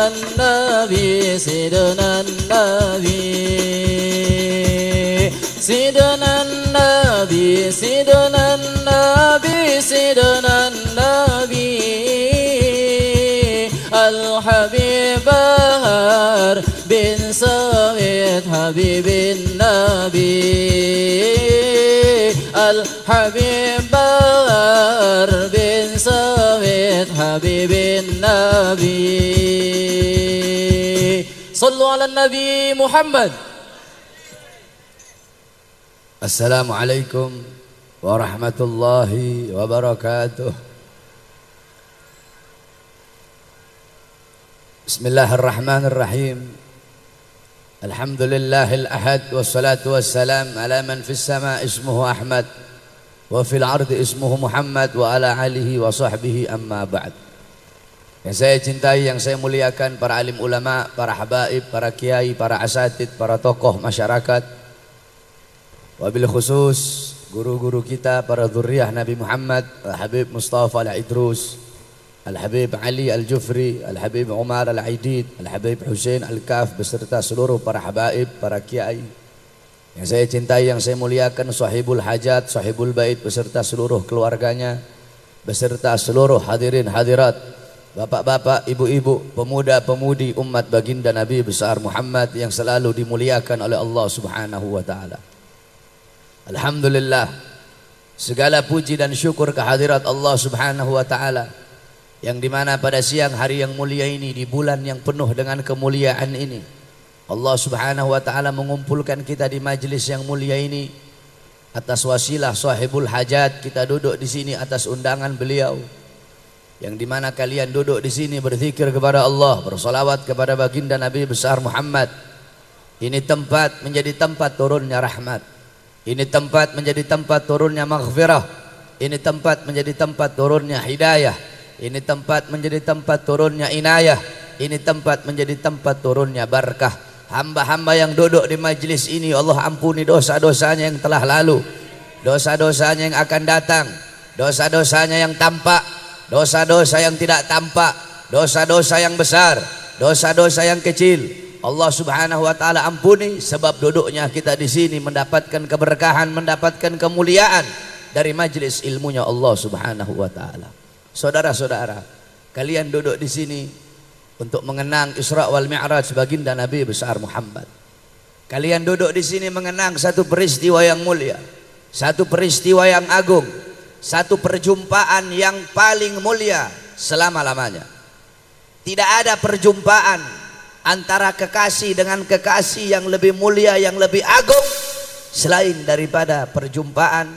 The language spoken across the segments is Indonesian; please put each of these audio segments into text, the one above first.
النبي سيدنا النبي سيدنا النبي سيدنا النبي سيدنا النبي الحبيب بهر بن سويد حبيب النبي الحبيب بهر بن سويد حبيب النبي صلوا على النبي محمد. Assalamualaikum warahmatullahi wabarakatuh. Bismillahirrahmanirrahim. Alhamdulillahil ahad wassalatu wassalam ala man fis sama ismuhu Ahmad wa fil ardi ismuhu Muhammad wa ala alihi wa sahbihi amma ba'd. Yang saya cintai, yang saya muliakan, para alim ulama, para habaib, para kiai, para asatid, para tokoh masyarakat, wabil khusus guru-guru kita, para dzurriyyah Nabi Muhammad, Al-Habib Mustafa Al-Idrus, Al-Habib Ali Al-Jufri, Al-Habib Umar Al-Aidid, Al-Habib Hussein Al-Kaf, beserta seluruh para habaib, para kiai yang saya cintai, yang saya muliakan, sahibul hajat, sahibul bait, beserta seluruh keluarganya, beserta seluruh hadirin hadirat, bapak-bapak, ibu-ibu, pemuda-pemudi umat baginda Nabi besar Muhammad yang selalu dimuliakan oleh Allah Subhanahu wa taala. Alhamdulillah, segala puji dan syukur kehadirat Allah Subhanahu wa taala yang dimana pada siang hari yang mulia ini, di bulan yang penuh dengan kemuliaan ini, Allah Subhanahu wa taala mengumpulkan kita di majlis yang mulia ini atas wasilah sahibul hajat. Kita duduk di sini atas undangan beliau, yang dimana kalian duduk di sini berzikir kepada Allah, bersolawat kepada baginda Nabi besar Muhammad. Ini tempat menjadi tempat turunnya rahmat. Ini tempat menjadi tempat turunnya maghfirah. Ini tempat menjadi tempat turunnya hidayah. Ini tempat menjadi tempat turunnya inayah. Ini tempat menjadi tempat turunnya barakah. Hamba-hamba yang duduk di majlis ini, Allah ampuni dosa-dosanya yang telah lalu, dosa-dosanya yang akan datang, dosa-dosanya yang tampak, dosa-dosa yang tidak tampak, dosa-dosa yang besar, dosa-dosa yang kecil. Allah Subhanahu wa taala ampuni, sebab duduknya kita di sini mendapatkan keberkahan, mendapatkan kemuliaan dari majlis ilmunya Allah Subhanahu wa taala. Saudara-saudara, kalian duduk di sini untuk mengenang Isra wal Mi'raj baginda Nabi besar Muhammad. Kalian duduk di sini mengenang satu peristiwa yang mulia, satu peristiwa yang agung, satu perjumpaan yang paling mulia selama-lamanya. Tidak ada perjumpaan antara kekasih dengan kekasih yang lebih mulia, yang lebih agung selain daripada perjumpaan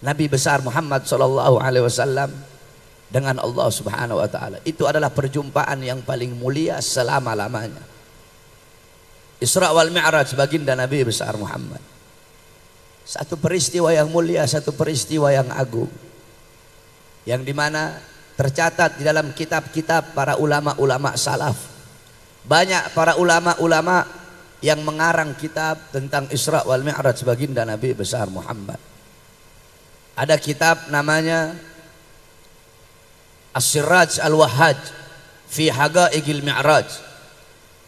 Nabi besar Muhammad sallallahu alaihi wasallam dengan Allah Subhanahu wa taala. Itu adalah perjumpaan yang paling mulia selama-lamanya. Isra wal Mi'raj baginda Nabi besar Muhammad, satu peristiwa yang mulia, satu peristiwa yang agung, yang dimana tercatat di dalam kitab-kitab para ulama-ulama salaf. Banyak para ulama-ulama yang mengarang kitab tentang Isra wal Mi'raj baginda Nabi besar Muhammad. Ada kitab namanya As-Siraj Al-Wahhaj fi Haqa'iqil Mi'raj.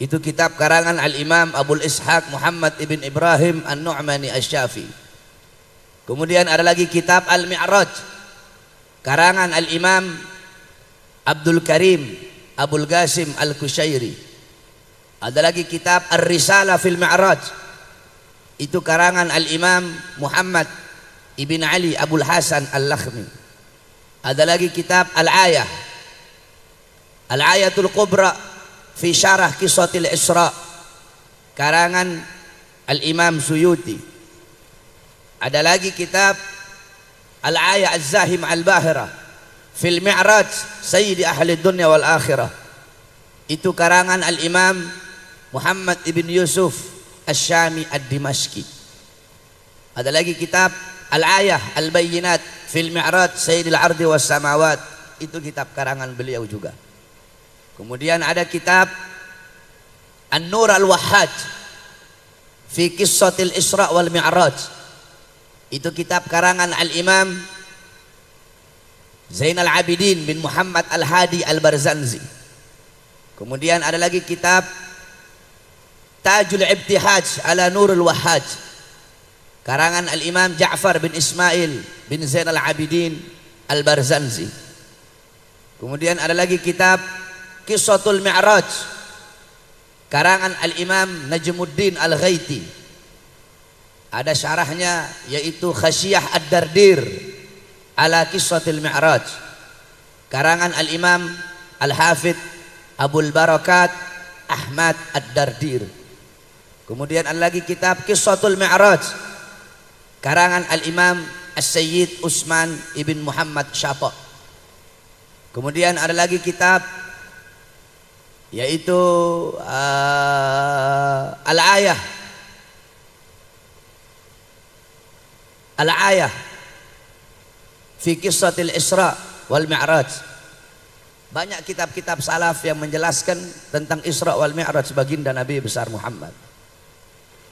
Itu kitab karangan Al-Imam Abul Ishaq Muhammad ibn Ibrahim An-Nu'mani Asy-Syafi'i. Kemudian ada lagi kitab Al-Mi'raj karangan Al-Imam Abdul Karim Abul Qasim Al-Kushairi. Ada lagi kitab Ar-Risalah fil Mi'raj, itu karangan Al-Imam Muhammad ibn Ali Abul Hasan Al-Lakhmi. Ada lagi kitab Al-Ayah, Al-Ayatul Kubra fi Syarah Qissatil Isra, karangan Al-Imam Suyuti. Ada lagi kitab Al-Ayah Az-Zahim Al-Bahira fil Mi'raj Sayyidi Ahli Dunya wal Akhirah. Itu karangan Al-Imam Muhammad ibn Yusuf Asy-Syami Ad-Dimashqi. Ada lagi kitab Al-Ayah Al-Bayyinat fil Mi'raj Sayyidil Ardi was Samawat. Itu kitab karangan beliau juga. Kemudian ada kitab An-Nur Al-Wahhaj fi Qissatil Isra wal Mi'raj. Itu kitab karangan Al-Imam Zainal Abidin bin Muhammad Al-Hadi Al-Barzanzi. Kemudian ada lagi kitab Tajul Ibtihaj ala Nurul Wahhaj, karangan Al-Imam Ja'far bin Ismail bin Zain Al-Abidin Al-Barzanzi. Kemudian ada lagi kitab Qissatul Mi'raj, karangan Al-Imam Najmuddin Al-Ghaiti. Ada syarahnya yaitu Khasyiyah Ad-Dardir ala Qissatil Mi'raj, karangan Al-Imam Al-Hafidh Abul Barakat Ahmad Ad-Dardir. Kemudian ada lagi kitab Qissatul Mi'raj, karangan Al-Imam As-Sayyid Utsman ibn Muhammad Syata. Kemudian ada lagi kitab yaitu Al-Ayah fi Qissatil Isra wal Mi'raj. Banyak kitab-kitab salaf yang menjelaskan tentang Isra wal Mi'raj baginda Nabi besar Muhammad.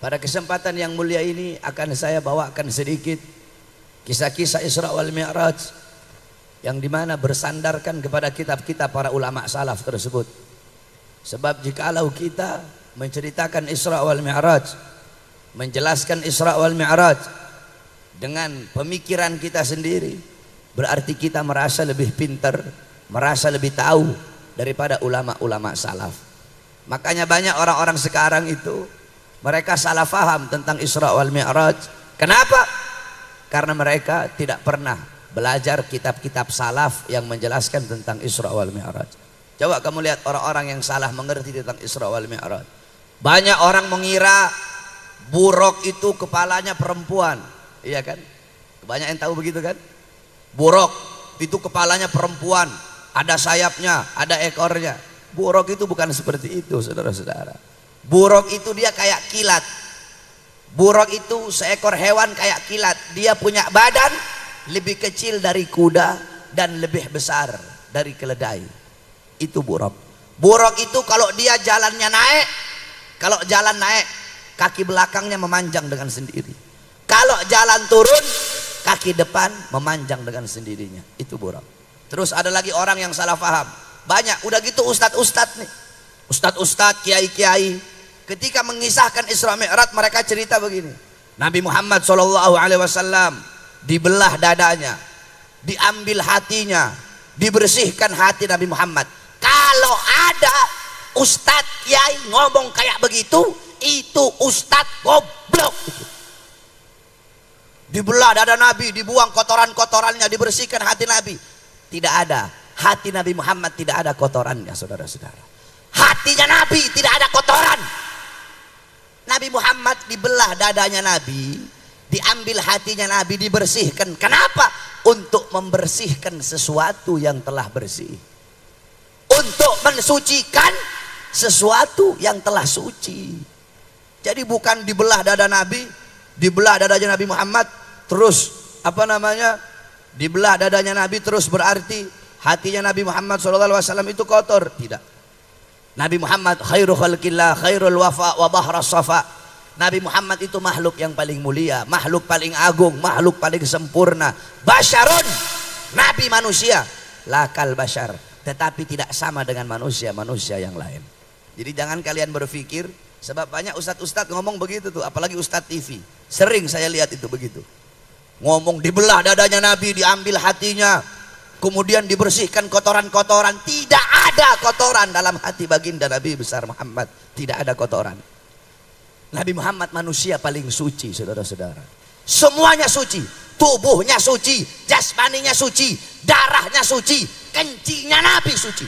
Pada kesempatan yang mulia ini akan saya bawakan sedikit kisah-kisah Isra wal Mi'raj yang dimana bersandarkan kepada kitab-kitab para ulama salaf tersebut. Sebab jikalau kita menceritakan Isra wal Mi'raj, menjelaskan Isra wal Mi'raj dengan pemikiran kita sendiri, berarti kita merasa lebih pintar, merasa lebih tahu daripada ulama-ulama salaf. Makanya banyak orang-orang sekarang itu mereka salah faham tentang Isra wal Mi'raj. Kenapa? Karena mereka tidak pernah belajar kitab-kitab salaf yang menjelaskan tentang Isra wal Mi'raj. Coba kamu lihat orang-orang yang salah mengerti tentang Isra wal Mi'raj. Banyak orang mengira buruk itu kepalanya perempuan, iya kan? Banyak yang tahu begitu kan? Buruk itu kepalanya perempuan, ada sayapnya, ada ekornya. Buruk itu bukan seperti itu, saudara-saudara. Buruk itu dia kayak kilat. Buruk itu seekor hewan kayak kilat. Dia punya badan lebih kecil dari kuda dan lebih besar dari keledai. Itu buruk. Buruk itu kalau dia jalannya naik, kalau jalan naik, kaki belakangnya memanjang dengan sendiri. Kalau jalan turun, kaki depan memanjang dengan sendirinya. Itu buruk. Terus ada lagi orang yang salah paham. Banyak, udah gitu ustadz-ustadz nih, ustadz-ustadz, kiai-kiai, ketika mengisahkan Isra Mi'raj mereka cerita begini. Nabi Muhammad SAW dibelah dadanya, diambil hatinya, dibersihkan hati Nabi Muhammad. Kalau ada ustadz kiai ngomong kayak begitu, itu ustadz goblok. Dibelah dada Nabi, dibuang kotoran-kotorannya, dibersihkan hati Nabi. Tidak ada. Hati Nabi Muhammad tidak ada kotorannya, saudara-saudara. Hatinya Nabi tidak ada kotoran. Nabi Muhammad dibelah dadanya Nabi, diambil hatinya Nabi, dibersihkan. Kenapa? Untuk membersihkan sesuatu yang telah bersih, untuk mensucikan sesuatu yang telah suci. Jadi bukan dibelah dada Nabi, dibelah dadanya Nabi Muhammad, terus dibelah dadanya Nabi terus berarti hatinya Nabi Muhammad SAW itu kotor. Tidak. Nabi Muhammad khairu khalqillah, khairul wafa wa bahras safa. Nabi Muhammad itu makhluk yang paling mulia, makhluk paling agung, makhluk paling sempurna. Basyarun, Nabi manusia, lakal basyar, tetapi tidak sama dengan manusia yang lain. Jadi jangan kalian berpikir, sebab banyak ustadz-ustadz ngomong begitu tuh, apalagi ustadz TV. Sering saya lihat itu begitu. Ngomong dibelah dadanya Nabi, diambil hatinya, kemudian dibersihkan kotoran-kotoran. Tidak ada kotoran dalam hati baginda Nabi besar Muhammad. Tidak ada kotoran. Nabi Muhammad manusia paling suci, saudara-saudara. Semuanya suci. Tubuhnya suci, jasmaninya suci, darahnya suci, kencingnya Nabi suci.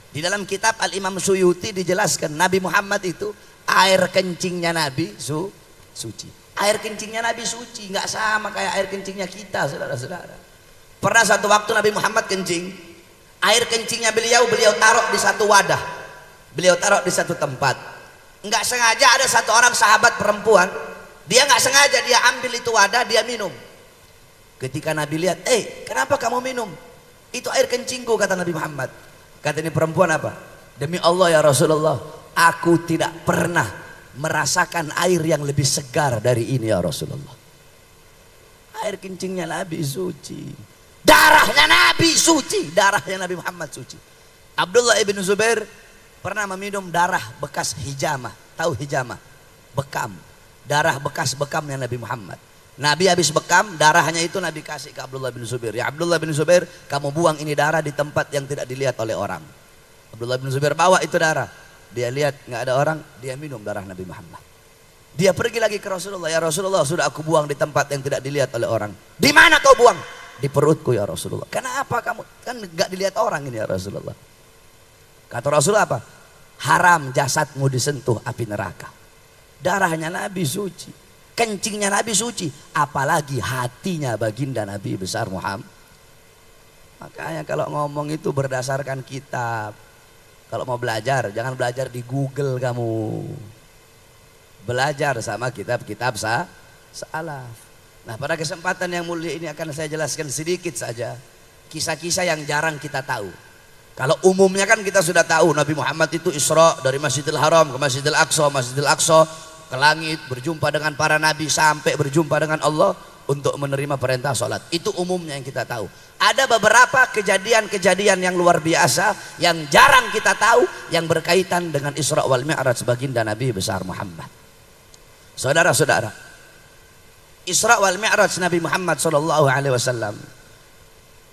Di dalam kitab Al-Imam Suyuti dijelaskan Nabi Muhammad itu air kencingnya Nabi suci. Air kencingnya Nabi suci, nggak sama kayak air kencingnya kita, saudara-saudara. Pernah satu waktu Nabi Muhammad kencing, air kencingnya beliau taruh di satu wadah, beliau taruh di satu tempat. Nggak sengaja ada satu orang sahabat perempuan, dia nggak sengaja dia ambil itu wadah, dia minum. Ketika Nabi lihat, kenapa kamu minum? Itu air kencingku, kata Nabi Muhammad. Kata ini perempuan apa? Demi Allah ya Rasulullah, aku tidak pernah merasakan air yang lebih segar dari ini ya Rasulullah. Air kencingnya Nabi suci, darahnya Nabi suci, darahnya Nabi Muhammad suci. Abdullah ibn Zubair pernah meminum darah bekas hijamah. Tahu hijamah? Bekam. Darah bekas bekamnya Nabi Muhammad. Nabi habis bekam, darahnya itu Nabi kasih ke Abdullah bin Zubair. Ya Abdullah bin Zubair, kamu buang ini darah di tempat yang tidak dilihat oleh orang. Abdullah bin Zubair bawa itu darah. Dia lihat nggak ada orang, dia minum darah Nabi Muhammad. Dia pergi lagi ke Rasulullah. Ya Rasulullah, sudah aku buang di tempat yang tidak dilihat oleh orang. Di mana kau buang? Di perutku ya Rasulullah. Kenapa kamu? Kan nggak dilihat orang ini ya Rasulullah. Kata Rasulullah apa? Haram jasadmu disentuh api neraka. Darahnya Nabi suci, kencingnya Nabi suci, apalagi hatinya baginda Nabi besar Muhammad. Makanya kalau ngomong itu berdasarkan kitab. Kalau mau belajar, jangan belajar di Google kamu. Belajar sama kitab-kitab salaf. Nah, pada kesempatan yang mulia ini akan saya jelaskan sedikit saja kisah-kisah yang jarang kita tahu. Kalau umumnya kan kita sudah tahu Nabi Muhammad itu Isra dari Masjidil Haram ke Masjidil Aqsa ke langit, berjumpa dengan para nabi sampai berjumpa dengan Allah untuk menerima perintah sholat. Itu umumnya yang kita tahu. Ada beberapa kejadian-kejadian yang luar biasa yang jarang kita tahu yang berkaitan dengan Isra wal Mi'raj baginda Nabi besar Muhammad. Saudara-saudara, Isra wal Mi'raj Nabi Muhammad SAW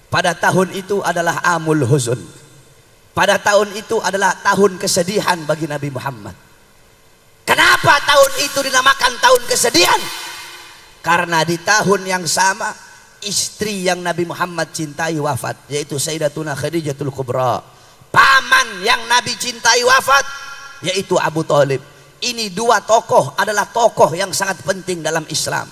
pada tahun itu adalah amul huzun. Pada tahun itu adalah tahun kesedihan bagi Nabi Muhammad. Kenapa tahun itu dinamakan tahun kesedihan? Karena di tahun yang sama istri yang Nabi Muhammad cintai wafat, yaitu Sayyidatuna Khadijatul Kubra. Paman yang Nabi cintai wafat, yaitu Abu Thalib. Ini dua tokoh adalah tokoh yang sangat penting dalam Islam.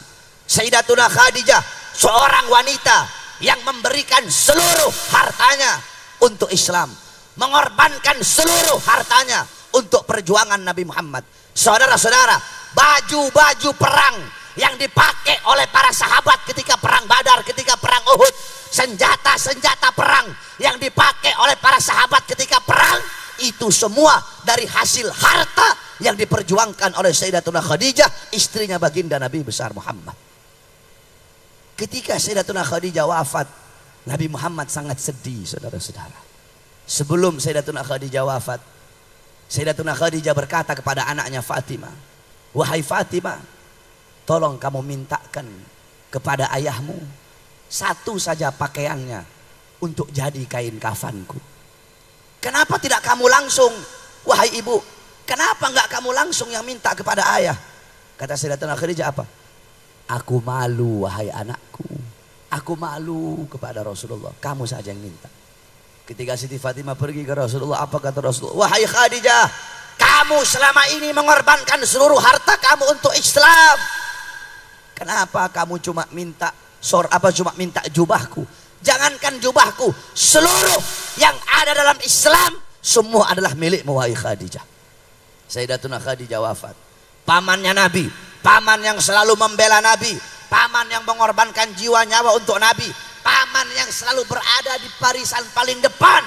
Sayyidatuna Khadijah seorang wanita yang memberikan seluruh hartanya untuk Islam, mengorbankan seluruh hartanya untuk perjuangan Nabi Muhammad. Saudara-saudara, baju-baju perang yang dipakai oleh para sahabat ketika perang Badar, ketika perang Uhud, senjata-senjata perang yang dipakai oleh para sahabat ketika perang, itu semua dari hasil harta yang diperjuangkan oleh Sayyidatuna Khadijah, istrinya baginda Nabi besar Muhammad. Ketika Sayyidatuna Khadijah wafat, Nabi Muhammad sangat sedih, saudara-saudara. Sebelum Sayyidatuna Khadijah wafat, Sayyidatuna Khadijah berkata kepada anaknya Fatimah, wahai Fatimah, tolong kamu mintakan kepada ayahmu satu saja pakaiannya untuk jadi kain kafanku. Kenapa tidak kamu langsung, wahai ibu? Kenapa enggak kamu langsung yang minta kepada ayah? Kata Sayyidatuna Khadijah apa? Aku malu wahai anakku. Aku malu kepada Rasulullah. Kamu saja yang minta. Ketika Siti Fatimah pergi ke Rasulullah, apa kata Rasulullah? Wahai Khadijah, kamu selama ini mengorbankan seluruh harta kamu untuk Islam. Kenapa kamu cuma minta cuma minta jubahku? Jangankan jubahku, seluruh yang ada dalam Islam semua adalah milikmu wahai Khadijah. Sayyidatuna Khadijah wafat. Pamannya Nabi, paman yang selalu membela Nabi, paman yang mengorbankan jiwa nyawa untuk Nabi, paman yang selalu berada di barisan paling depan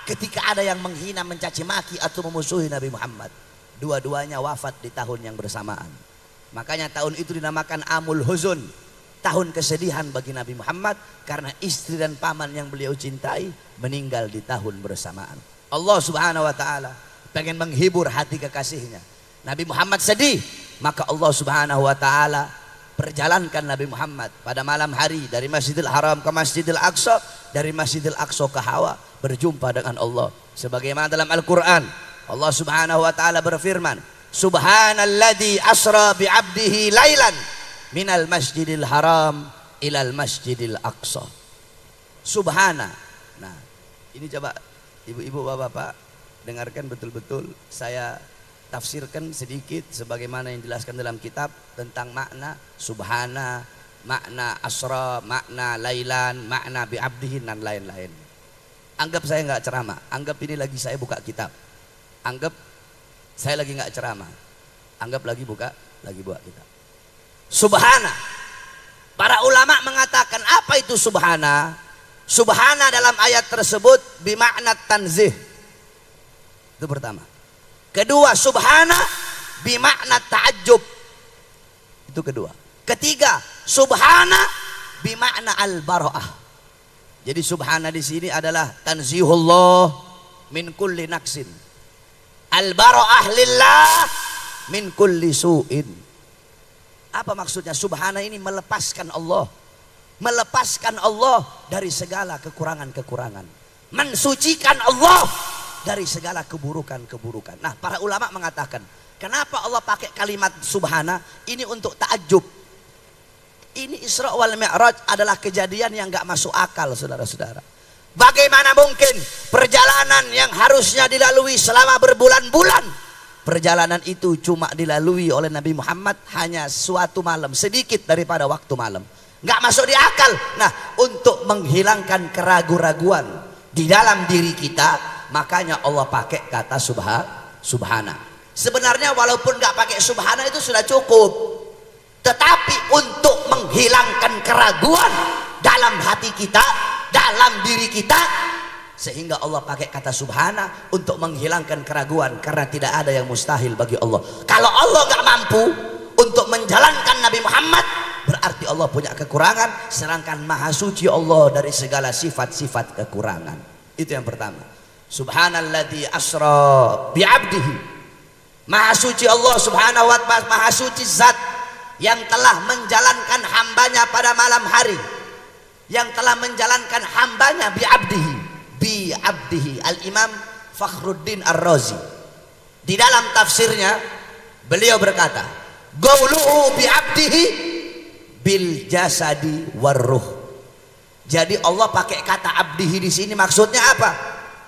ketika ada yang menghina, mencaci maki atau memusuhi Nabi Muhammad. Dua-duanya wafat di tahun yang bersamaan. Makanya tahun itu dinamakan Amul Huzun, tahun kesedihan bagi Nabi Muhammad, karena istri dan paman yang beliau cintai meninggal di tahun bersamaan. Allah Subhanahu wa taala pengen menghibur hati kekasihnya. Nabi Muhammad sedih, maka Allah Subhanahu wa taala perjalankan Nabi Muhammad pada malam hari dari Masjidil Haram ke Masjidil Aqsa, dari Masjidil Aqsa ke Hawa, berjumpa dengan Allah. Sebagaimana dalam Al-Qur'an, Allah Subhanahu wa taala berfirman, Subhanalladzi asra bi 'abdihi lailan minal Masjidil Haram ilal Masjidil Aqsa. Subhana. Nah, ini coba ibu-ibu, bapak-bapak dengarkan betul-betul, saya tafsirkan sedikit sebagaimana yang dijelaskan dalam kitab tentang makna subhana, makna asra, makna lailan, makna bi'abdihin dan lain-lain. Anggap saya nggak ceramah, anggap ini lagi saya buka kitab, anggap saya lagi nggak ceramah, anggap lagi buka kitab. Subhana, para ulama mengatakan apa itu subhana? Subhana dalam ayat tersebut bimakna tanzih. Itu pertama. Kedua, subhana bimakna ta'ajjub. Itu kedua. Ketiga, subhana bimakna al-bara'ah. Jadi subhana di sini adalah tanzihullah min kulli naqsin. Al-bara'ah lillah min kulli su'in. Apa maksudnya? Subhana ini melepaskan Allah. Melepaskan Allah dari segala kekurangan-kekurangan. Mensucikan Allah dari segala keburukan-keburukan. Nah, para ulama mengatakan, kenapa Allah pakai kalimat subhana? Ini untuk ta'ajub. Ini Isra wal Mi'raj adalah kejadian yang gak masuk akal, saudara-saudara. Bagaimana mungkin perjalanan yang harusnya dilalui selama berbulan-bulan, perjalanan itu cuma dilalui oleh Nabi Muhammad hanya suatu malam, sedikit daripada waktu malam. Nggak masuk di akal. Nah, untuk menghilangkan keraguan-raguan di dalam diri kita, makanya Allah pakai kata subhana. Sebenarnya walaupun nggak pakai subhana itu sudah cukup. Tetapi untuk menghilangkan keraguan dalam hati kita, dalam diri kita, sehingga Allah pakai kata subhana untuk menghilangkan keraguan, karena tidak ada yang mustahil bagi Allah. Kalau Allah nggak mampu untuk menjalankan Nabi Muhammad, berarti Allah punya kekurangan, sedangkan maha suci Allah dari segala sifat-sifat kekurangan. Itu yang pertama. Subhanalladzi asra bi'abdihi. Maha suci Allah subhanahu wa ta'ala, maha suci zat yang telah menjalankan hambanya pada malam hari, yang telah menjalankan hambanya bi'abdihi. Al-Imam Fakhruddin Ar-Razi di dalam tafsirnya beliau berkata, qauluhu bi'abdihi bil jasadi warruh. Jadi Allah pakai kata abdihi di sini maksudnya apa?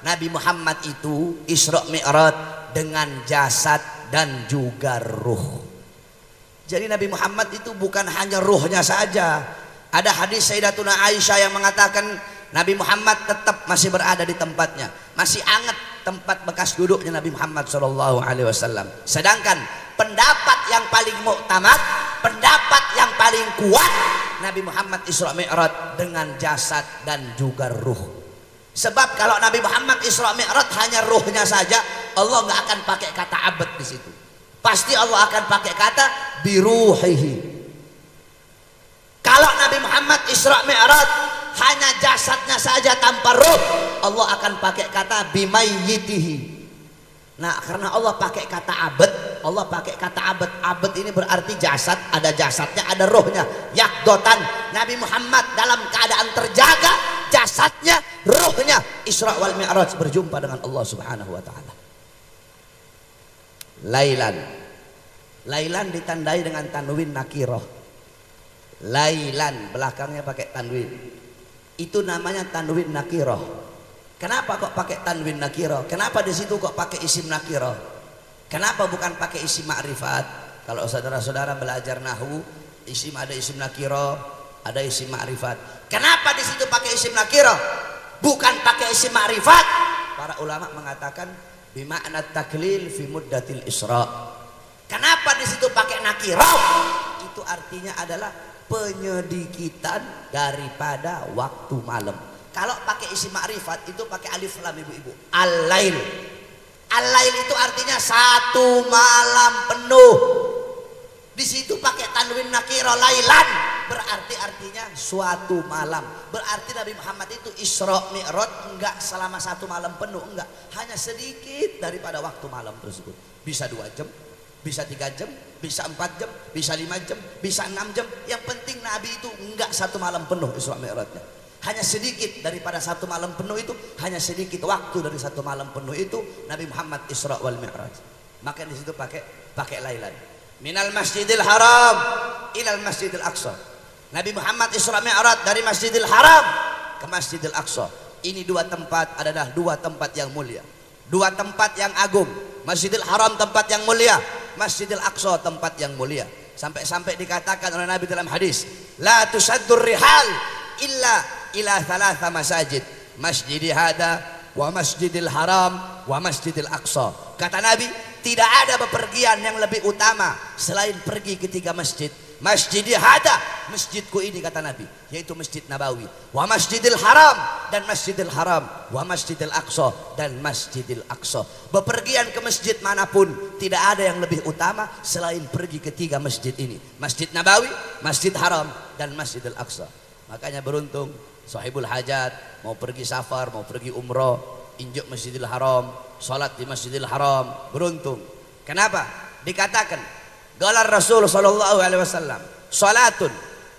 Nabi Muhammad itu Isra Mi'raj dengan jasad dan juga ruh. Jadi Nabi Muhammad itu bukan hanya ruhnya saja. Ada hadis Sayyidatuna Aisyah yang mengatakan Nabi Muhammad tetap masih berada di tempatnya, masih anget tempat bekas duduknya Nabi Muhammad SAW. Sedangkan pendapat yang paling muktamad, pendapat yang paling kuat, Nabi Muhammad Isra Mi'raj dengan jasad dan juga ruh. Sebab kalau Nabi Muhammad Isra Mi'raj hanya ruhnya saja, Allah nggak akan pakai kata abad di situ. Pasti Allah akan pakai kata biruhihi. Kalau Nabi Muhammad Isra Mi'raj hanya jasadnya saja tanpa ruh, Allah akan pakai kata bimayyitihi. Nah, karena Allah pakai kata abad, Allah pakai kata abad. Abad ini berarti jasad, ada jasadnya, ada rohnya. Yakdotan, Nabi Muhammad dalam keadaan terjaga, jasadnya, rohnya, Isra wal Mi'raj berjumpa dengan Allah Subhanahu wa taala. Lailan ditandai dengan tanwin nakirah. Lailan belakangnya pakai tanwin. Itu namanya tanwin nakirah. Kenapa kok pakai tanwin nakirah? Kenapa di situ kok pakai isim nakirah? Kenapa bukan pakai isim ma'rifat? Kalau saudara-saudara belajar nahwu, isim ada isim nakirah, ada isim ma'rifat. Kenapa di situ pakai isim nakirah? Bukan pakai isim ma'rifat. Para ulama mengatakan bima'na taklil fi muddatil isra. Kenapa di situ pakai nakirah? Itu artinya adalah penyedikitan daripada waktu malam. Kalau pakai isim ma'rifat itu pakai alif lam ibu-ibu. Al-lail. Al-lail itu artinya satu malam penuh. Di situ pakai tanwin nakirah lailan, berarti artinya suatu malam. Berarti Nabi Muhammad itu Isra Mi'raj enggak selama satu malam penuh, enggak. Hanya sedikit daripada waktu malam tersebut. Bisa 2 jam, bisa 3 jam, bisa 4 jam, bisa 5 jam, bisa 6 jam. Yang penting Nabi itu enggak satu malam penuh Isra Mi'rajnya. Hanya sedikit daripada satu malam penuh itu, hanya sedikit waktu dari satu malam penuh itu Nabi Muhammad Isra wal Mi'raj. Maka di situ pakai lailan. Minal Masjidil Haram ilal Masjidil Aqsa. Nabi Muhammad Isra Mi'raj dari Masjidil Haram ke Masjidil Aqsa. Ini 2 tempat adalah 2 tempat yang mulia, 2 tempat yang agung. Masjidil Haram tempat yang mulia, Masjidil Aqsa tempat yang mulia. Sampai-sampai dikatakan oleh Nabi dalam hadis, la tusaddur rihal illa ila 3 masajid, masjidi hada wa masjidil haram wa masjidil aqsa. Kata Nabi, tidak ada bepergian yang lebih utama selain pergi ke 3 masjid. Masjidi hada, masjidku ini kata Nabi, yaitu Masjid Nabawi, wa masjidil haram, dan masjidil haram, wa masjidil aqsa, dan masjidil aqsa. Bepergian ke masjid manapun tidak ada yang lebih utama selain pergi ke 3 masjid ini, Masjid Nabawi, Masjid Haram, dan Masjidil Aqsa. Makanya beruntung sahibul hajat mau pergi safar, mau pergi umroh, injuk Masjidil Haram, salat di Masjidil Haram, beruntung. Kenapa? Dikatakan qala Rasul sallallahu alaihi wasallam, salatun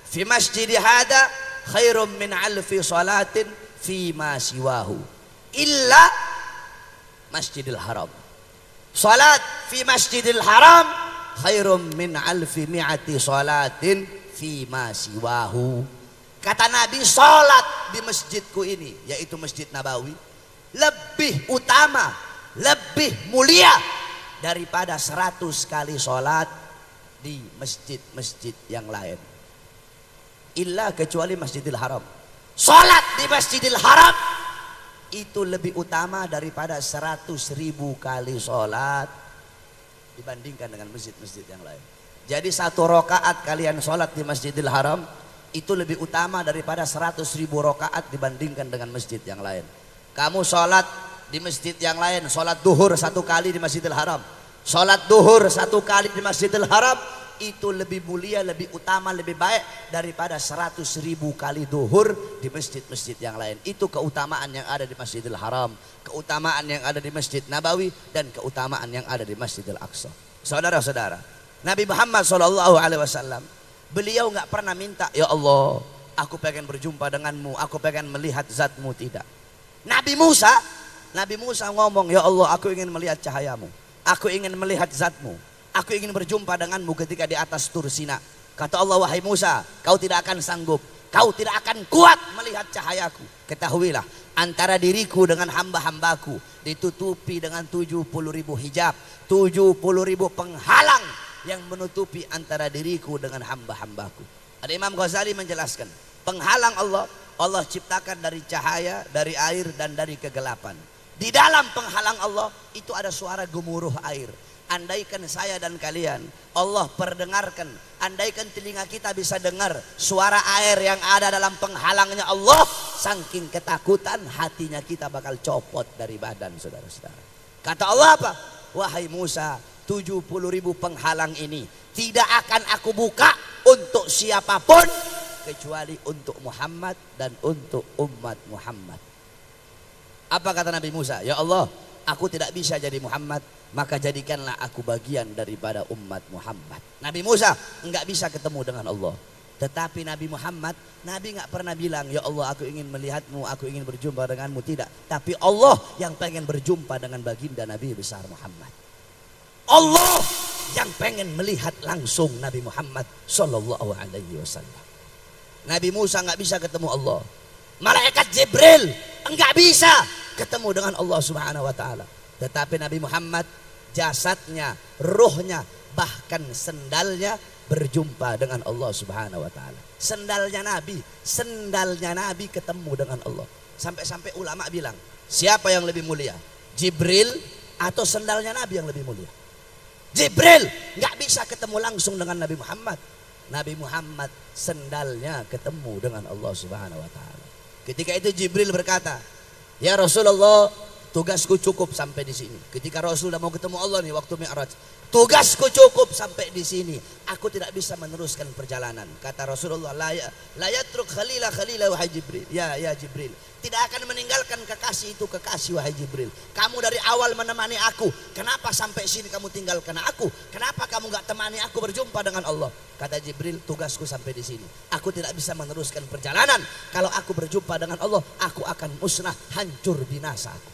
fi masjid hada khairum min alfi salatin fi ma siwahu illa Masjidil Haram. Salat fi Masjidil Haram khairum min alfi mi'ati salatin fi ma siwahu. Kata Nabi, salat di masjidku ini, yaitu Masjid Nabawi, lebih utama, lebih mulia daripada 100 kali salat di masjid-masjid yang lain. Illa kecuali Masjidil Haram. Salat di Masjidil Haram itu lebih utama daripada 100.000 kali salat dibandingkan dengan masjid-masjid yang lain. Jadi 1 rakaat kalian salat di Masjidil Haram itu lebih utama daripada 100.000 rakaat dibandingkan dengan masjid yang lain. Kamu salat di masjid yang lain, salat duhur 1 kali di Masjidil Haram, salat duhur 1 kali di Masjidil Haram, itu lebih mulia, lebih utama, lebih baik daripada 100.000 kali duhur di masjid-masjid yang lain. Itu keutamaan yang ada di Masjidil Haram, keutamaan yang ada di Masjid Nabawi, dan keutamaan yang ada di Masjidil Aqsa. Saudara-saudara, Nabi Muhammad SAW, beliau nggak pernah minta, ya Allah, aku pengen berjumpa denganmu, aku pengen melihat zatmu. Tidak. Nabi Musa ngomong, ya Allah, aku ingin melihat cahayamu, aku ingin melihat zatmu, aku ingin berjumpa denganmu ketika di atas Tur Sina. Kata Allah, wahai Musa, kau tidak akan sanggup, kau tidak akan kuat melihat cahayaku. Ketahuilah, antara diriku dengan hamba-hambaku ditutupi dengan 70.000 hijab, 70.000 penghalang yang menutupi antara diriku dengan hamba-hambaku. Ada Imam Ghazali menjelaskan, penghalang Allah ciptakan dari cahaya, dari air, dan dari kegelapan. Di dalam penghalang Allah itu ada suara gemuruh air. Andaikan saya dan kalian Allah perdengarkan, andaikan telinga kita bisa dengar suara air yang ada dalam penghalangnya Allah, saking ketakutan hatinya kita bakal copot dari badan, saudara-saudara. Kata Allah apa? Wahai Musa, 70.000 penghalang ini tidak akan aku buka untuk siapapun kecuali untuk Muhammad dan untuk umat Muhammad. Apa kata Nabi Musa? Ya Allah, aku tidak bisa jadi Muhammad, maka jadikanlah aku bagian daripada umat Muhammad. Nabi Musa enggak bisa ketemu dengan Allah. Tetapi Nabi Muhammad, Nabi enggak pernah bilang, ya Allah, aku ingin melihatmu, aku ingin berjumpa denganmu. Tidak. Tapi Allah yang pengen berjumpa dengan baginda Nabi besar Muhammad. Allah yang pengen melihat langsung Nabi Muhammad sallallahu alaihi wasallam. Nabi Musa enggak bisa ketemu Allah. Malaikat Jibril enggak bisa ketemu dengan Allah Subhanahu wa taala. Tetapi Nabi Muhammad, jasadnya, ruhnya, bahkan sendalnya berjumpa dengan Allah Subhanahu wa taala. Sendalnya Nabi ketemu dengan Allah. Sampai-sampai ulama bilang, siapa yang lebih mulia? Jibril atau sendalnya Nabi yang lebih mulia? Jibril nggak bisa ketemu langsung dengan Nabi Muhammad. Nabi Muhammad sendalnya ketemu dengan Allah Subhanahu wa taala. Ketika itu Jibril berkata, "Ya Rasulullah, tugasku cukup sampai di sini." Ketika Rasul sudah mau ketemu Allah nih waktu Mi'raj, tugasku cukup sampai di sini. Aku tidak bisa meneruskan perjalanan. Kata Rasulullah, la yatruk khalila wahai Jibril. Ya Jibril, tidak akan meninggalkan kekasih itu kekasih wahai Jibril. Kamu dari awal menemani aku, kenapa sampai sini kamu tinggalkan aku? Kenapa kamu nggak temani aku berjumpa dengan Allah? Kata Jibril, tugasku sampai di sini. Aku tidak bisa meneruskan perjalanan. Kalau aku berjumpa dengan Allah, aku akan musnah, hancur, binasa aku.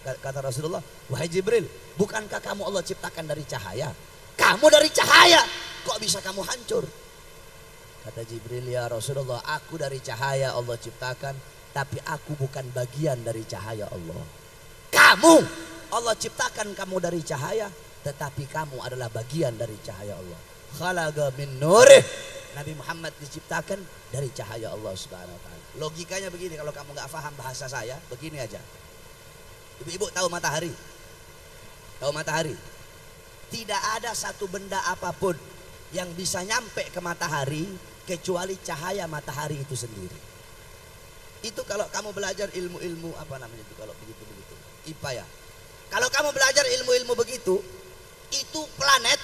Kata Rasulullah, wahai Jibril, bukankah kamu Allah ciptakan dari cahaya? Kamu dari cahaya, kok bisa kamu hancur? Kata Jibril, ya Rasulullah, aku dari cahaya Allah ciptakan, tapi aku bukan bagian dari cahaya Allah. Kamu, Allah ciptakan kamu dari cahaya, tetapi kamu adalah bagian dari cahaya Allah. Khalaqa min nurih. Nabi Muhammad diciptakan dari cahaya Allah Subhanahu wa taala. Logikanya begini, kalau kamu nggak paham bahasa saya, begini aja. Ibu-ibu tahu matahari? Tahu matahari? Tidak ada satu benda apapun yang bisa nyampe ke matahari kecuali cahaya matahari itu sendiri. Itu kalau kamu belajar ilmu-ilmu apa namanya itu kalau begitu-begitu, IPA ya. Kalau kamu belajar ilmu-ilmu begitu, itu planet,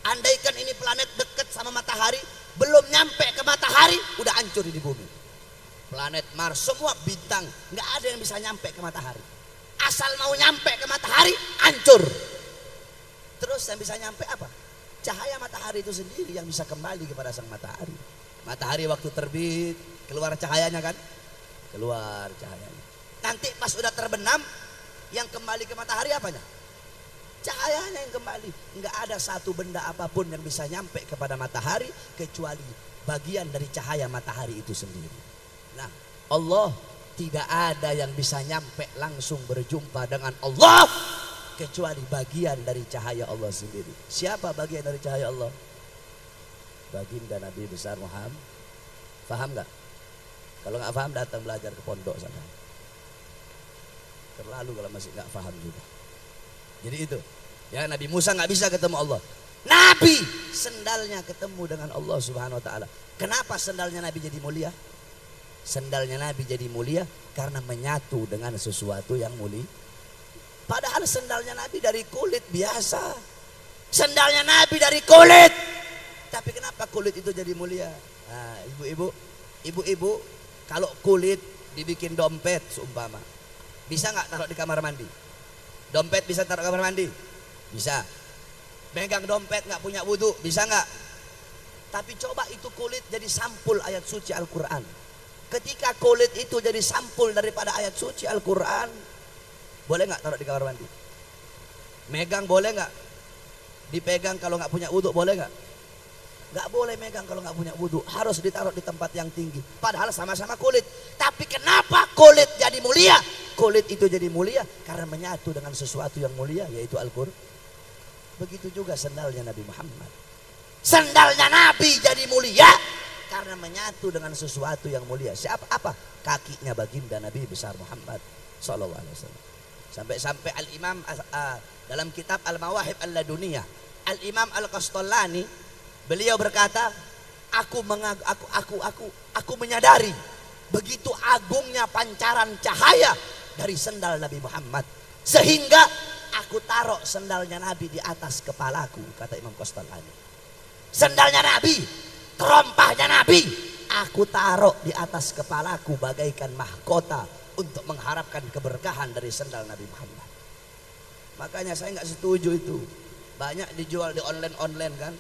andaikan ini planet dekat sama matahari, belum nyampe ke matahari udah hancur di bumi. planet Mars, semua bintang, nggak ada yang bisa nyampe ke matahari. Asal mau nyampe ke matahari, hancur. Terus yang bisa nyampe apa? Cahaya matahari itu sendiri yang bisa kembali kepada sang matahari. Matahari waktu terbit, keluar cahayanya kan? Keluar cahayanya. Nanti pas udah terbenam, yang kembali ke matahari apanya? Cahayanya yang kembali. Nggak ada satu benda apapun yang bisa nyampe kepada matahari kecuali bagian dari cahaya matahari itu sendiri. Nah, Allah tidak ada yang bisa nyampe langsung berjumpa dengan Allah kecuali bagian dari cahaya Allah sendiri. Siapa bagian dari cahaya Allah? Baginda Nabi besar Muhammad. Faham nggak? Kalau nggak paham datang belajar ke pondok sana. Terlalu kalau masih nggak paham juga. Jadi itu, ya Nabi Musa nggak bisa ketemu Allah. Nabi sendalnya ketemu dengan Allah Subhanahu Wa Taala. Kenapa sendalnya Nabi jadi mulia? Sendalnya Nabi jadi mulia karena menyatu dengan sesuatu yang mulia. Padahal sendalnya Nabi dari kulit biasa. Sendalnya Nabi dari kulit. Tapi kenapa kulit itu jadi mulia? Nah, ibu-ibu, kalau kulit dibikin dompet seumpama, bisa nggak taruh di kamar mandi? Dompet bisa taruh di kamar mandi? Bisa. Megang dompet nggak punya wudhu, bisa nggak? Tapi coba itu kulit jadi sampul ayat suci Al-Quran. Ketika kulit itu jadi sampul daripada ayat suci Al-Quran, boleh nggak taruh di kamar mandi? Megang boleh nggak? Dipegang kalau nggak punya wudhu boleh nggak? Nggak boleh megang kalau nggak punya wudhu, harus ditaruh di tempat yang tinggi. Padahal sama-sama kulit. Tapi kenapa kulit jadi mulia? Kulit itu jadi mulia karena menyatu dengan sesuatu yang mulia, yaitu Al-Quran. Begitu juga sendalnya Nabi Muhammad. Sendalnya Nabi jadi mulia karena menyatu dengan sesuatu yang mulia. Siapa? Apa? Kakinya baginda Nabi besar Muhammad sallallahu alaihi wasallam. Sampai-sampai Al-Imam dalam kitab Al-Mawahib Al-Laduniyah, Al-Imam Al-Qastallani, beliau berkata, aku menyadari begitu agungnya pancaran cahaya dari sendal Nabi Muhammad, sehingga aku taruh sendalnya Nabi di atas kepalaku, kata Imam Qastallani. Sendalnya Nabi, terompahnya Nabi, aku taruh di atas kepalaku bagaikan mahkota untuk mengharapkan keberkahan dari sendal Nabi Muhammad. Makanya saya nggak setuju itu. Banyak dijual di online kan,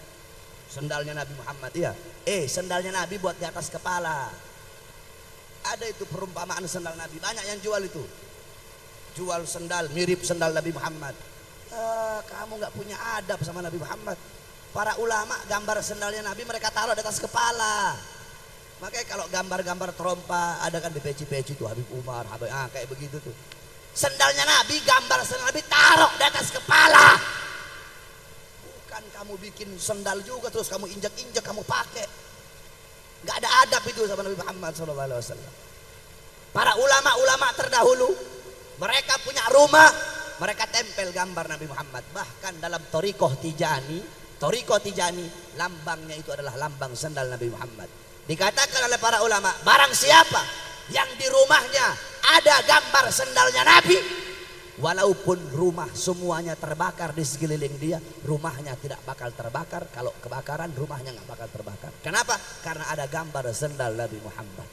sendalnya Nabi Muhammad ya. Sendalnya Nabi buat di atas kepala. Ada itu perumpamaan sendal Nabi, banyak yang jual itu. Jual sendal mirip sendal Nabi Muhammad. Kamu nggak punya adab sama Nabi Muhammad. Para ulama gambar sendalnya Nabi mereka taruh di atas kepala. Makanya kalau gambar-gambar terompa ada kan di peci-peci tuh, Habib Umar, kayak begitu tuh. Sendalnya Nabi, gambar sendal Nabi taruh di atas kepala. Bukan kamu bikin sendal juga terus kamu injak-injak kamu pakai. Nggak ada adab itu sama Nabi Muhammad SAW. Para ulama-ulama terdahulu mereka punya rumah, mereka tempel gambar Nabi Muhammad. Bahkan dalam Thariqah Tijani, lambangnya itu adalah lambang sendal Nabi Muhammad. Dikatakan oleh para ulama, barang siapa yang di rumahnya ada gambar sendalnya Nabi, walaupun rumah semuanya terbakar di sekeliling dia, rumahnya tidak bakal terbakar. Kalau kebakaran, rumahnya nggak bakal terbakar. Kenapa? Karena ada gambar sendal Nabi Muhammad.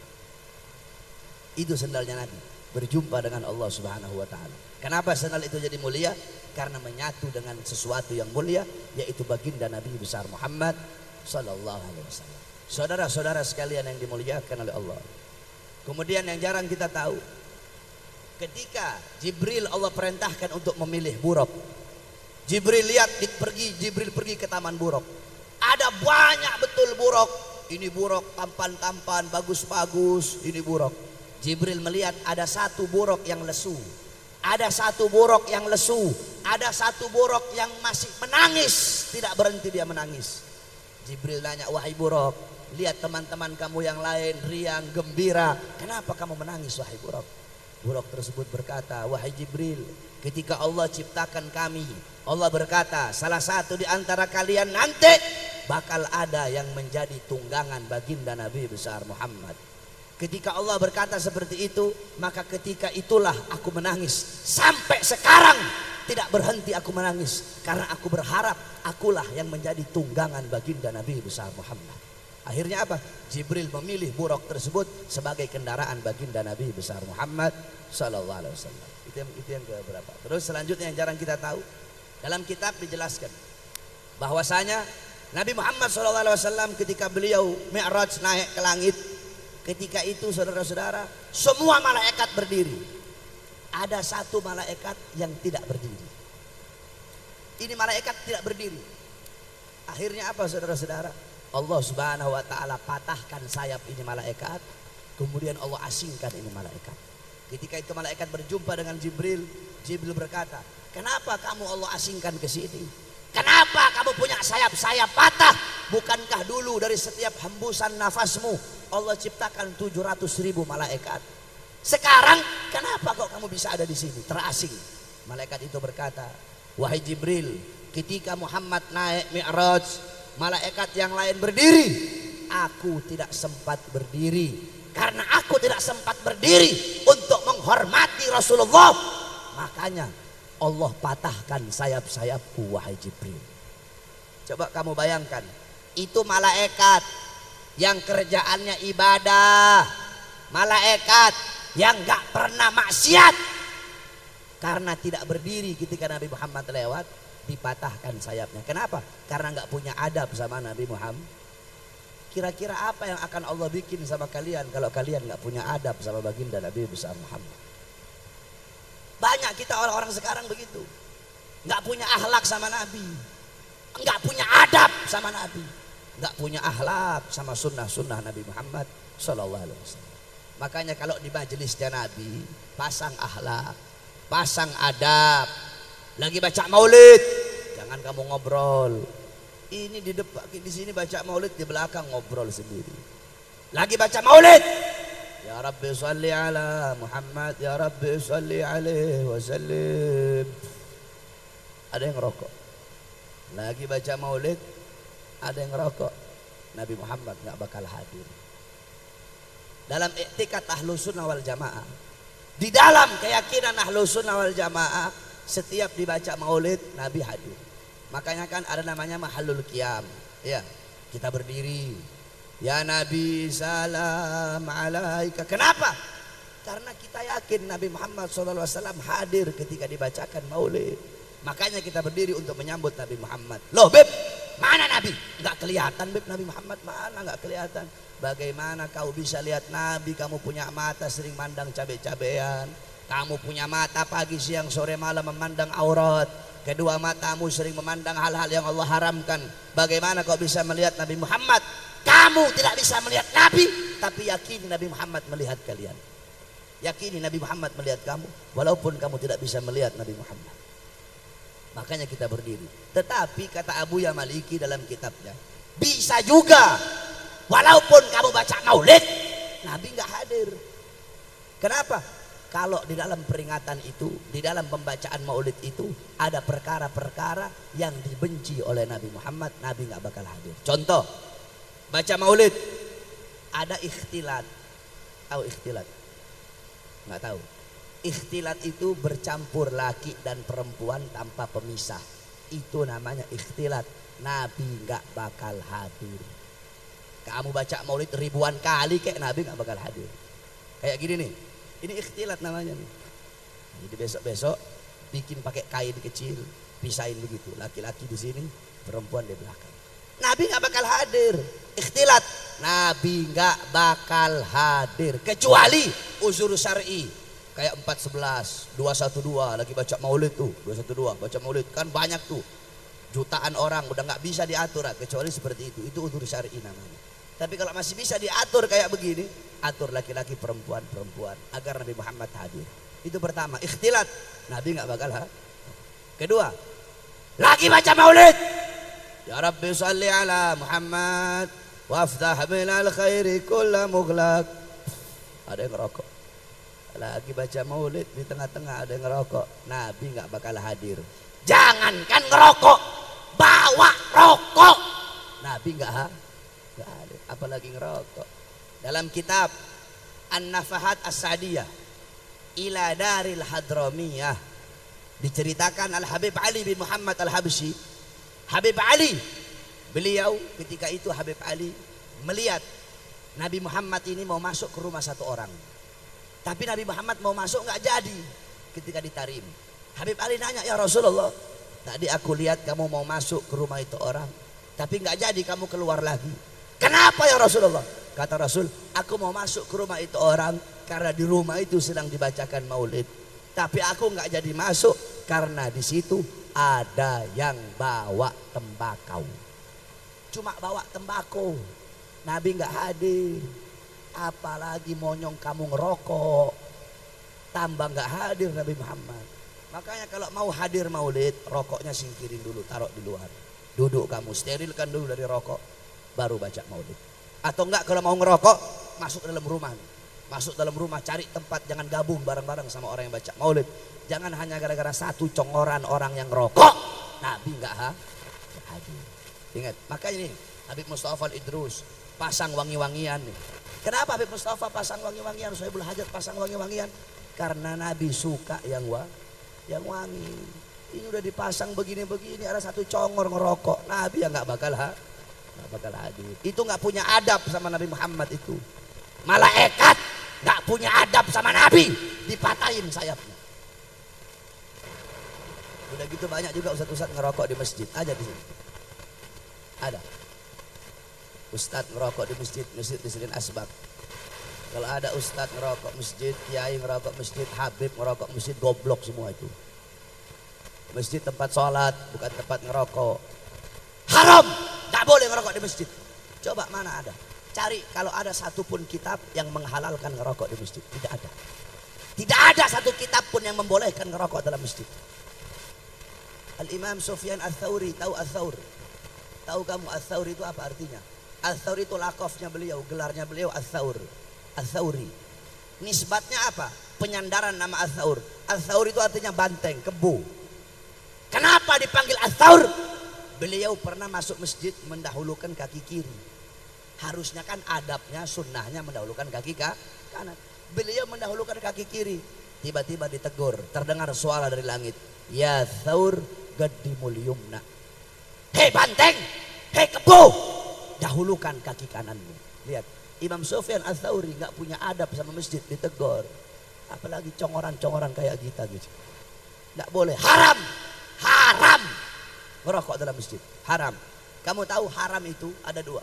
Itu sendalnya Nabi, berjumpa dengan Allah Subhanahu wa Ta'ala. Kenapa sendal itu jadi mulia? Karena menyatu dengan sesuatu yang mulia, yaitu baginda Nabi besar Muhammad sallallahu alaihi wasallam. Saudara-saudara sekalian yang dimuliakan oleh Allah. Kemudian yang jarang kita tahu, ketika Jibril Allah perintahkan untuk memilih buruk. Jibril pergi ke taman buruk. Ada banyak betul buruk. Ini buruk tampan-tampan, bagus-bagus, ini buruk. Jibril melihat ada satu buruk yang lesu. Ada satu buruk yang lesu. Ada satu buruk yang masih menangis. Tidak berhenti dia menangis. Jibril nanya, wahai buruk, lihat teman-teman kamu yang lain riang, gembira. Kenapa kamu menangis wahai buruk? Buruk tersebut berkata, wahai Jibril, ketika Allah ciptakan kami, Allah berkata, salah satu di antara kalian nanti bakal ada yang menjadi tunggangan baginda Nabi besar Muhammad. Ketika Allah berkata seperti itu, maka ketika itulah aku menangis. Sampai sekarang tidak berhenti aku menangis, karena aku berharap akulah yang menjadi tunggangan baginda Nabi besar Muhammad. Akhirnya apa? Jibril memilih buruk tersebut sebagai kendaraan baginda Nabi besar Muhammad sallallahu alaihi wasallam. Itu yang keberapa? Terus selanjutnya yang jarang kita tahu, dalam kitab dijelaskan bahwasanya Nabi Muhammad sallallahu alaihi wasallam ketika beliau Mi'raj naik ke langit, ketika itu saudara-saudara, semua malaikat berdiri. Ada satu malaikat yang tidak berdiri. Ini malaikat tidak berdiri. Akhirnya apa saudara-saudara? Allah subhanahu wa ta'ala patahkan sayap ini malaikat. Kemudian Allah asingkan ini malaikat. Ketika itu malaikat berjumpa dengan Jibril. Jibril berkata, kenapa kamu Allah asingkan ke sini? Kenapa kamu punya sayap-sayap patah? Bukankah dulu dari setiap hembusan nafasmu Allah ciptakan 700.000 malaikat? Sekarang kenapa kok kamu bisa ada di sini terasing? Malaikat itu berkata, wahai Jibril, ketika Muhammad naik Mi'raj, malaikat yang lain berdiri, aku tidak sempat berdiri. Karena aku tidak sempat berdiri untuk menghormati Rasulullah, makanya Allah patahkan sayap-sayapku wahai Jibril. Coba kamu bayangkan, itu malaikat yang kerjaannya ibadah, malaikat yang gak pernah maksiat, karena tidak berdiri ketika Nabi Muhammad lewat, dipatahkan sayapnya. Kenapa? Karena gak punya adab sama Nabi Muhammad. Kira-kira apa yang akan Allah bikin sama kalian kalau kalian gak punya adab sama baginda Nabi besar Muhammad? Banyak kita orang-orang sekarang begitu, gak punya akhlak sama Nabi, gak punya adab sama Nabi, gak punya akhlak sama sunnah-sunnah Nabi Muhammad sallallahu alaihi wasallam. Makanya kalau di majelisnya Nabi, pasang akhlak, pasang adab. Lagi baca maulid, jangan kamu ngobrol. Ini di depan, di sini baca maulid, di belakang ngobrol sendiri. Lagi baca maulid, ya Rabbi salli ala Muhammad, ya Rabbi salli alaihi wasallim. Ada yang ngerokok. Lagi baca maulid, ada yang ngerokok. Nabi Muhammad gak bakal hadir. Dalam i'tikad Ahlus Sunnah wal Jamaah, di dalam keyakinan Ahlus Sunnah wal Jamaah, setiap dibaca maulid Nabi hadir. Makanya kan ada namanya mahallul qiyam. Ya, kita berdiri. Ya Nabi salam alaika. Kenapa? Karena kita yakin Nabi Muhammad SAW hadir ketika dibacakan maulid. Makanya kita berdiri untuk menyambut Nabi Muhammad. Loh Beb, mana Nabi? Enggak kelihatan Beb, Nabi Muhammad mana enggak kelihatan. Bagaimana kau bisa lihat Nabi? Kamu punya mata sering mandang cabe-cabean. Kamu punya mata pagi siang sore malam memandang aurat. Kedua matamu sering memandang hal-hal yang Allah haramkan. Bagaimana kau bisa melihat Nabi Muhammad? Kamu tidak bisa melihat Nabi, tapi yakini Nabi Muhammad melihat kalian. Yakini Nabi Muhammad melihat kamu, walaupun kamu tidak bisa melihat Nabi Muhammad. Makanya kita berdiri. Tetapi kata Abu Ya Maliki dalam kitabnya, bisa juga walaupun kamu baca maulid, Nabi nggak hadir. Kenapa? Kalau di dalam peringatan itu, di dalam pembacaan maulid itu ada perkara-perkara yang dibenci oleh Nabi Muhammad, Nabi nggak bakal hadir. Contoh, baca maulid ada ikhtilat. Tahu ikhtilat? Nggak tahu. Ikhtilat itu bercampur laki dan perempuan tanpa pemisah. Itu namanya ikhtilat. Nabi nggak bakal hadir. Kamu baca maulid ribuan kali kayak Nabi nggak bakal hadir. Kayak gini nih. Ini ikhtilat namanya nih. Jadi besok-besok bikin pakai kain kecil, pisahin begitu. Laki-laki di sini, perempuan di belakang. Nabi nggak bakal hadir. Ikhtilat. Nabi nggak bakal hadir kecuali uzur syar'i. Kayak 411, 212 lagi baca maulid tuh, 212 baca maulid kan banyak tuh. Jutaan orang udah nggak bisa diatur kecuali seperti itu. Itu uzur syar'i namanya. Tapi kalau masih bisa diatur kayak begini, atur laki-laki perempuan agar Nabi Muhammad hadir. Itu pertama, ikhtilat. Nabi nggak bakal hadir. Kedua, lagi baca maulid. Ya Rabbi salli ala Muhammad waftah minal khairi kulla mughlaq. Ada yang ngerokok. Lagi baca maulid di tengah-tengah ada yang ngerokok. Nabi nggak bakal hadir. Jangankan ngerokok, bawa rokok, Nabi nggak hadir. Apalagi ngerokok. Dalam kitab An-Nafahat As-Sadiyah ila Daril Hadramiyah diceritakan Al-Habib Ali bin Muhammad Al-Habsyi. Habib Ali, beliau ketika itu Habib Ali melihat Nabi Muhammad ini mau masuk ke rumah satu orang. Tapi Nabi Muhammad mau masuk nggak jadi ketika ditarim. Habib Ali nanya, ya Rasulullah, tadi aku lihat kamu mau masuk ke rumah itu orang, tapi nggak jadi, kamu keluar lagi. Kenapa ya Rasulullah? Kata Rasul, aku mau masuk ke rumah itu orang karena di rumah itu sedang dibacakan maulid. Tapi aku nggak jadi masuk karena di situ ada yang bawa tembakau. Cuma bawa tembakau, Nabi nggak hadir. Apalagi monyong kamu ngerokok, tambah nggak hadir Nabi Muhammad. Makanya kalau mau hadir maulid, rokoknya singkirin dulu, taruh di luar. Duduk kamu, sterilkan dulu dari rokok, baru baca maulid. Atau enggak kalau mau ngerokok, masuk dalam rumah. Masuk dalam rumah, cari tempat, jangan gabung bareng-bareng sama orang yang baca maulid. Jangan hanya gara-gara satu congoran orang yang ngerokok, Nabi nggak hadir. Ingat, makanya ini Habib Mustafa Idrus pasang wangi-wangian nih. Kenapa Habib Mustafa pasang wangi-wangian? Sohibul Hajat pasang wangi-wangian karena Nabi suka yang wangi. Ini udah dipasang begini-begini, ada satu congor ngerokok, Nabi yang nggak bakal hadir. Itu nggak punya adab sama Nabi Muhammad itu. Malaikat nggak punya adab sama Nabi, dipatahin sayapnya. Udah gitu banyak juga ustadz-ustadz ngerokok di masjid, aja di sini. Ada ustadz ngerokok di masjid disediain asbak. Kalau ada ustadz ngerokok masjid, kiai ngerokok masjid, habib ngerokok masjid, goblok semua itu. Masjid tempat sholat, bukan tempat ngerokok. Haram, nggak boleh ngerokok di masjid. Coba mana ada? Cari kalau ada satupun kitab yang menghalalkan ngerokok di masjid. Tidak ada. Tidak ada satu kitab pun yang membolehkan ngerokok dalam masjid. Al-Imam Sufyan Ats-Tsauri, tahu Ats-Tsaur? Tahu kamu Ats-Tsaur itu apa artinya? Ats-Tsaur itu lakofnya beliau, gelarnya beliau Ats-Tsaur, Ats-Tsauri. Nisbatnya apa? Penyandaran nama Ats-Tsaur. Ats-Tsaur itu artinya banteng, kebo. Kenapa dipanggil Ats-Tsaur? Beliau pernah masuk masjid mendahulukan kaki kiri. Harusnya kan adabnya, sunnahnya mendahulukan kaki kanan. Beliau mendahulukan kaki kiri. Tiba-tiba ditegur, terdengar suara dari langit. Ya Tsaur qaddimul yumna. Hei banteng, hei kebo, dahulukan kaki kananmu. Lihat, Imam Sufyan Ats-Tsauri nggak punya adab sama masjid, ditegur. Apalagi congoran-congoran kayak kita gitu. Nggak boleh, haram, haram. Merokok dalam masjid, haram. Kamu tahu haram itu ada dua.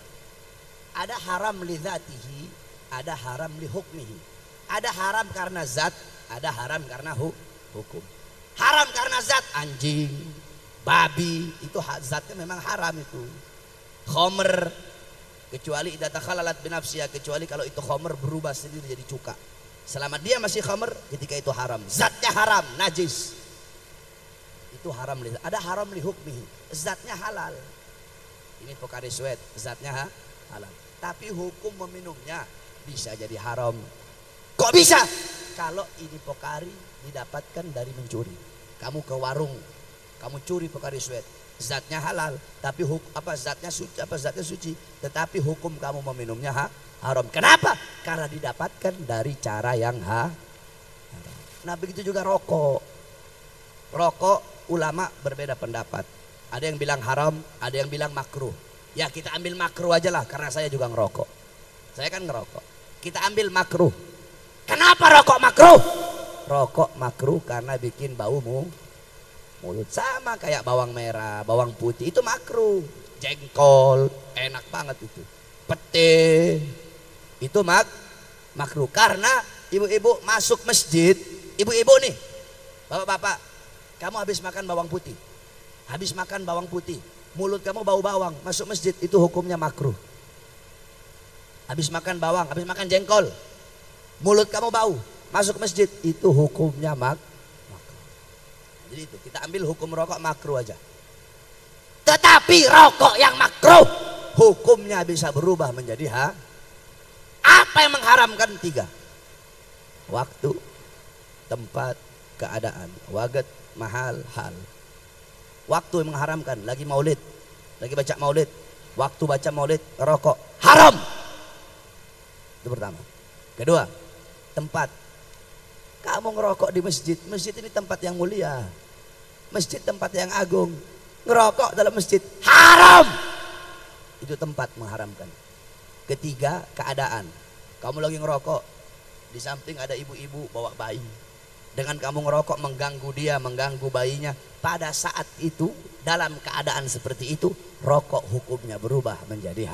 Ada haram li dzatihi, ada haram li hukmihi. Ada haram karena zat, ada haram karena hukum. Haram karena zat, anjing, babi, itu zatnya memang haram itu. Khomer, kecuali idza takhalalat binafsiha, kecuali kalau itu khomer berubah sendiri jadi cuka. Selama dia masih khomer, ketika itu haram. Zatnya haram, najis. Itu haram. Ada haram li hukmihi, zatnya halal. Ini Pocari Sweat, zatnya halal. Tapi hukum meminumnya bisa jadi haram. Kok bisa? Kalau ini Pocari didapatkan dari mencuri. Kamu ke warung, kamu curi Pocari Sweat, zatnya halal, tapi zatnya suci, tetapi hukum kamu meminumnya haram. Kenapa? Karena didapatkan dari cara yang haram. Nah begitu juga rokok. Rokok ulama berbeda pendapat. Ada yang bilang haram, ada yang bilang makruh. Ya kita ambil makruh aja lah, karena saya juga ngerokok. Saya kan ngerokok. Kita ambil makruh. Kenapa rokok makruh? Rokok makruh karena bikin bau mulut. Sama kayak bawang merah, bawang putih, itu makruh. Jengkol, enak banget itu. Pete, itu makruh. Karena ibu-ibu masuk masjid, ibu-ibu nih, bapak-bapak, kamu habis makan bawang putih. Habis makan bawang putih, mulut kamu bau bawang, masuk masjid, itu hukumnya makruh. Habis makan bawang, habis makan jengkol, mulut kamu bau, masuk masjid, itu hukumnya makruh. Jadi itu, kita ambil hukum rokok makruh aja. Tetapi rokok yang makruh, hukumnya bisa berubah menjadi apa yang mengharamkan? 3. Waktu, tempat, keadaan. Wagat, mahal, hal. Waktu yang mengharamkan, lagi maulid, lagi baca maulid, waktu baca maulid, rokok, haram. Itu pertama. Kedua, tempat. Kamu ngerokok di masjid, masjid ini tempat yang mulia, masjid tempat yang agung. Ngerokok dalam masjid, haram. Itu tempat mengharamkan. Ketiga, keadaan. Kamu lagi ngerokok, di samping ada ibu-ibu bawa bayi. Dengan kamu ngerokok mengganggu dia, mengganggu bayinya. Pada saat itu, dalam keadaan seperti itu, rokok hukumnya berubah menjadi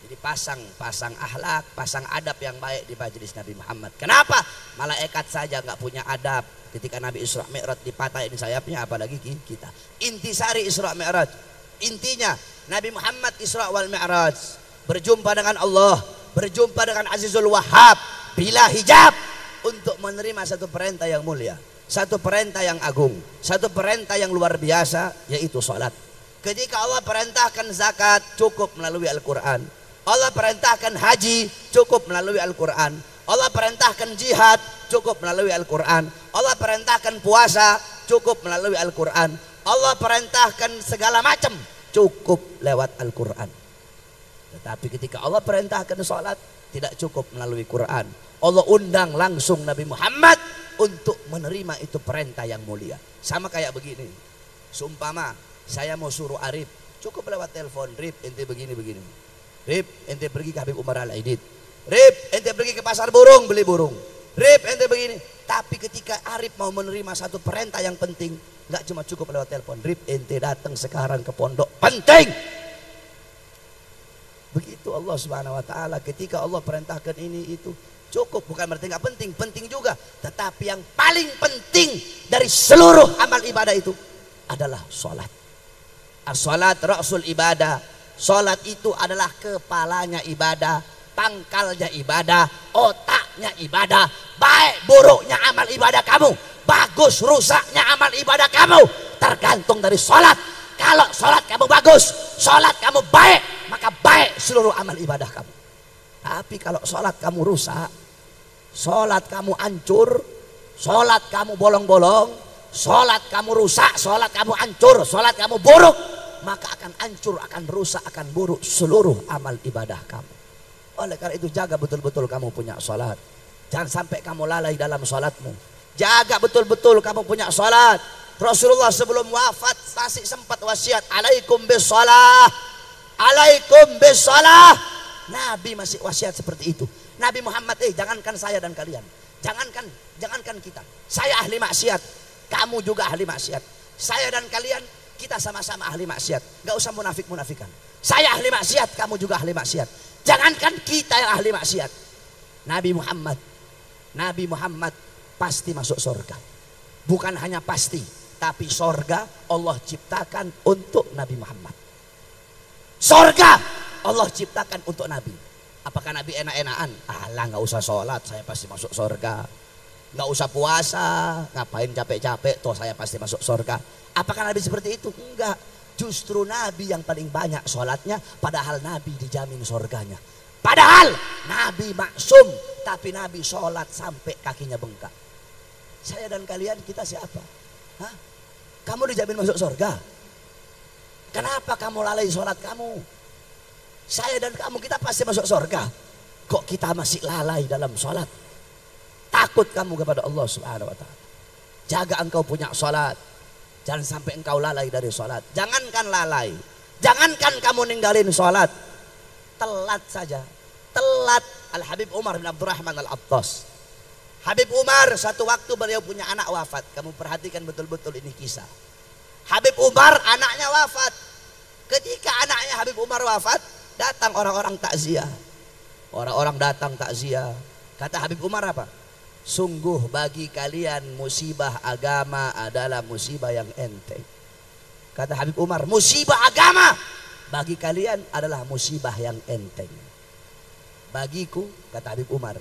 Jadi pasang akhlak, pasang adab yang baik di majelis Nabi Muhammad. Kenapa? Malaikat saja nggak punya adab. Ketika Nabi Isra Mi'raj dipatahin sayapnya, apalagi kita. Intisari Isra Mi'raj. Intinya Nabi Muhammad Isra wal Mi'raj, berjumpa dengan Allah, berjumpa dengan Azizul Wahhab bila hijab, untuk menerima satu perintah yang mulia, satu perintah yang agung, satu perintah yang luar biasa, yaitu salat. Ketika Allah perintahkan zakat, cukup melalui Al-Quran. Allah perintahkan haji, cukup melalui Al-Quran. Allah perintahkan jihad, cukup melalui Al-Quran. Allah perintahkan puasa, cukup melalui Al-Quran. Allah perintahkan segala macam, cukup lewat Al-Quran. Tetapi ketika Allah perintahkan sholat, tidak cukup melalui Quran. Allah undang langsung Nabi Muhammad untuk menerima itu perintah yang mulia. Sama kayak begini, seumpama saya mau suruh Arif, cukup lewat telepon, Rip ente begini-begini, Rip ente pergi ke Habib Umar Al-Aidid, Rip ente pergi ke pasar burung beli burung, Rip ente begini. Tapi ketika Arif mau menerima satu perintah yang penting, nggak cuma cukup lewat telepon, Rip ente datang sekarang ke pondok, penting. Begitu Allah Subhanahu wa taala, ketika Allah perintahkan ini itu cukup, bukan berarti nggak penting, penting juga. Tetapi yang paling penting dari seluruh amal ibadah itu adalah sholat. As-sholat ra'sul ibadah. Sholat itu adalah kepalanya ibadah, pangkalnya ibadah, otaknya ibadah. Baik buruknya amal ibadah kamu, bagus rusaknya amal ibadah kamu, tergantung dari sholat. Kalau sholat kamu bagus, sholat kamu baik, maka baik seluruh amal ibadah kamu. Tapi kalau sholat kamu rusak, sholat kamu hancur, sholat kamu bolong-bolong, sholat kamu rusak, sholat kamu hancur, sholat kamu buruk, maka akan hancur, akan rusak, akan buruk seluruh amal ibadah kamu. Oleh karena itu jaga betul-betul kamu punya sholat. Jangan sampai kamu lalai dalam sholatmu. Jaga betul-betul kamu punya sholat. Rasulullah sebelum wafat masih sempat wasiat, alaikum bisalah, alaikum bisalah. Nabi masih wasiat seperti itu. Nabi Muhammad, jangankan saya dan kalian, jangankan kita, saya ahli maksiat, kamu juga ahli maksiat. Saya dan kalian, kita sama-sama ahli maksiat. Gak usah munafik-munafikan. Saya ahli maksiat, kamu juga ahli maksiat. Jangankan kita yang ahli maksiat, Nabi Muhammad pasti masuk surga. Bukan hanya pasti, tapi surga Allah ciptakan untuk Nabi Muhammad. Surga Allah ciptakan untuk Nabi. Apakah Nabi enak-enakan? Alah, nggak usah sholat, saya pasti masuk surga. Nggak usah puasa, ngapain capek-capek, toh saya pasti masuk surga. Apakah Nabi seperti itu? Enggak. Justru Nabi yang paling banyak sholatnya, padahal Nabi dijamin surganya. Padahal Nabi maksum, tapi Nabi sholat sampai kakinya bengkak. Saya dan kalian, kita siapa? Hah? Kamu dijamin masuk surga? Kenapa kamu lalai sholat kamu? Saya dan kamu, kita pasti masuk surga. Kok kita masih lalai dalam sholat? Takut kamu kepada Allah Subhanahu wa ta'ala. Jaga engkau punya sholat. Jangan sampai engkau lalai dari sholat. Jangankan lalai, jangankan kamu ninggalin sholat, telat saja. Telat. Al-Habib Umar bin Abdurrahman Al-Attas, Habib Umar satu waktu beliau punya anak wafat. Kamu perhatikan betul-betul ini kisah. Habib Umar anaknya wafat. Ketika anaknya Habib Umar wafat, datang orang-orang takziah. Orang-orang datang takziah. Kata Habib Umar apa? Sungguh bagi kalian musibah agama adalah musibah yang enteng. Kata Habib Umar, musibah agama bagi kalian adalah musibah yang enteng. Bagiku, kata Habib Umar,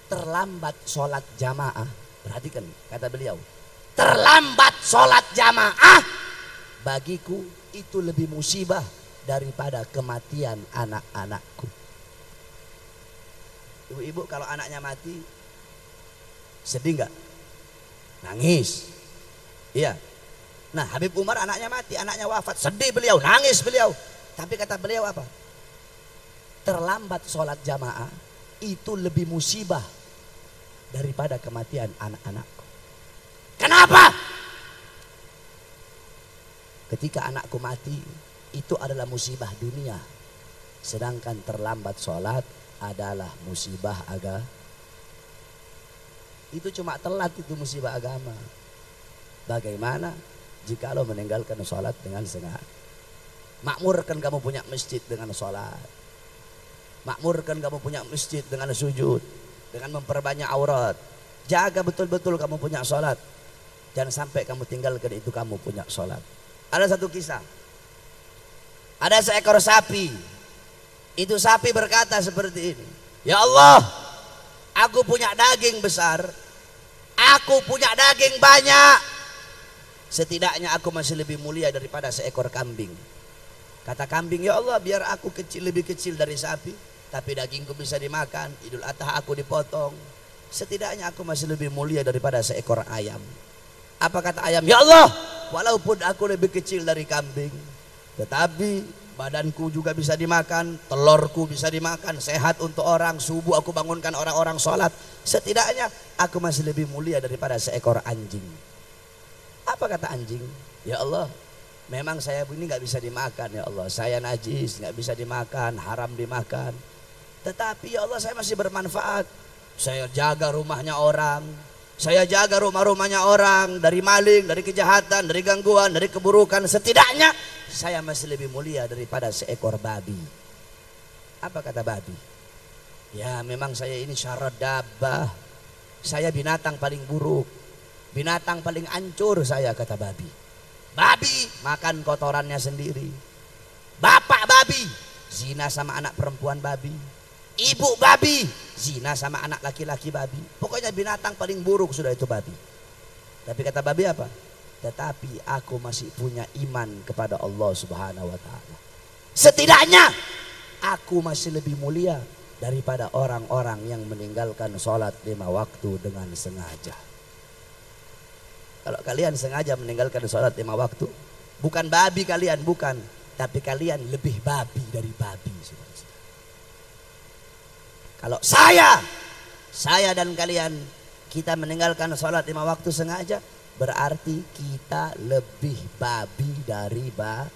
terlambat sholat jamaah. Perhatikan kata beliau, terlambat sholat jamaah bagiku itu lebih musibah daripada kematian anak-anakku. Ibu-ibu kalau anaknya mati sedih nggak? Nangis. Iya. Nah, Habib Umar anaknya mati, anaknya wafat, sedih beliau, nangis beliau. Tapi kata beliau apa? Terlambat sholat jamaah itu lebih musibah daripada kematian anak-anakku. Kenapa? Ketika anakku mati, itu adalah musibah dunia. Sedangkan terlambat sholat adalah musibah agama. Itu cuma telat, itu musibah agama. Bagaimana jika lo meninggalkan sholat dengan sengaja? Makmurkan kamu punya masjid dengan sholat. Makmurkan kamu punya masjid dengan sujud, dengan memperbanyak aurat. Jaga betul-betul kamu punya sholat. Jangan sampai kamu tinggalkan itu kamu punya sholat. Ada satu kisah. Ada seekor sapi. Itu sapi berkata seperti ini. Ya Allah, aku punya daging besar. Aku punya daging banyak. Setidaknya aku masih lebih mulia daripada seekor kambing. Kata kambing, ya Allah, biar aku lebih kecil dari sapi, tapi dagingku bisa dimakan. Idul Adha aku dipotong. Setidaknya aku masih lebih mulia daripada seekor ayam. Apa kata ayam? Ya Allah, walaupun aku lebih kecil dari kambing, tetapi badanku juga bisa dimakan, telurku bisa dimakan, sehat untuk orang. Subuh aku bangunkan orang-orang sholat. Setidaknya aku masih lebih mulia daripada seekor anjing. Apa kata anjing? Ya Allah, memang saya ini nggak bisa dimakan ya Allah. Saya najis, nggak bisa dimakan, haram dimakan. Tetapi ya Allah, saya masih bermanfaat. Saya jaga rumahnya orang. Saya jaga rumah-rumahnya orang dari maling, dari kejahatan, dari gangguan, dari keburukan. Setidaknya saya masih lebih mulia daripada seekor babi. Apa kata babi? Ya memang saya ini syarat dabah. Saya binatang paling buruk. Binatang paling hancur saya, kata babi. Babi makan kotorannya sendiri. Bapak babi zina sama anak perempuan babi. Ibu babi zina sama anak laki-laki babi. Pokoknya binatang paling buruk sudah itu babi. Tapi kata babi apa? Tetapi aku masih punya iman kepada Allah Subhanahu wa ta'ala. Setidaknya aku masih lebih mulia daripada orang-orang yang meninggalkan sholat 5 waktu dengan sengaja. Kalau kalian sengaja meninggalkan sholat 5 waktu, bukan babi kalian, bukan, tapi kalian lebih babi dari babi. Kalau saya dan kalian, kita meninggalkan sholat 5 waktu sengaja, berarti kita lebih babi dari babi.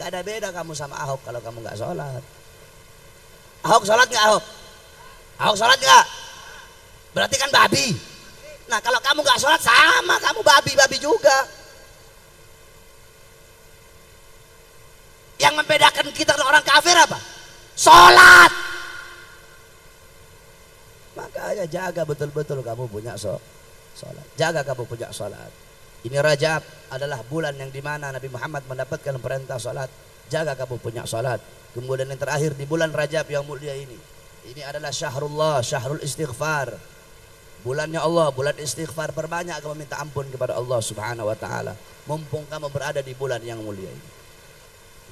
Gak ada beda kamu sama Ahok kalau kamu gak sholat. Ahok sholat gak Ahok? Ahok sholat gak? Berarti kan babi. Nah kalau kamu gak sholat sama kamu babi-babi juga. Yang membedakan kita dengan orang kafir apa? Sholat. Makanya jaga betul-betul kamu punya sholat. Jaga kamu punya sholat. Ini Rajab adalah bulan yang dimana Nabi Muhammad mendapatkan perintah sholat. Jaga kamu punya sholat. Kemudian yang terakhir di bulan Rajab yang mulia ini. Ini adalah syahrullah, syahrul istighfar. Bulannya Allah, bulan istighfar. Perbanyak kamu minta ampun kepada Allah Subhanahu wa ta'ala. Mumpung kamu berada di bulan yang mulia ini.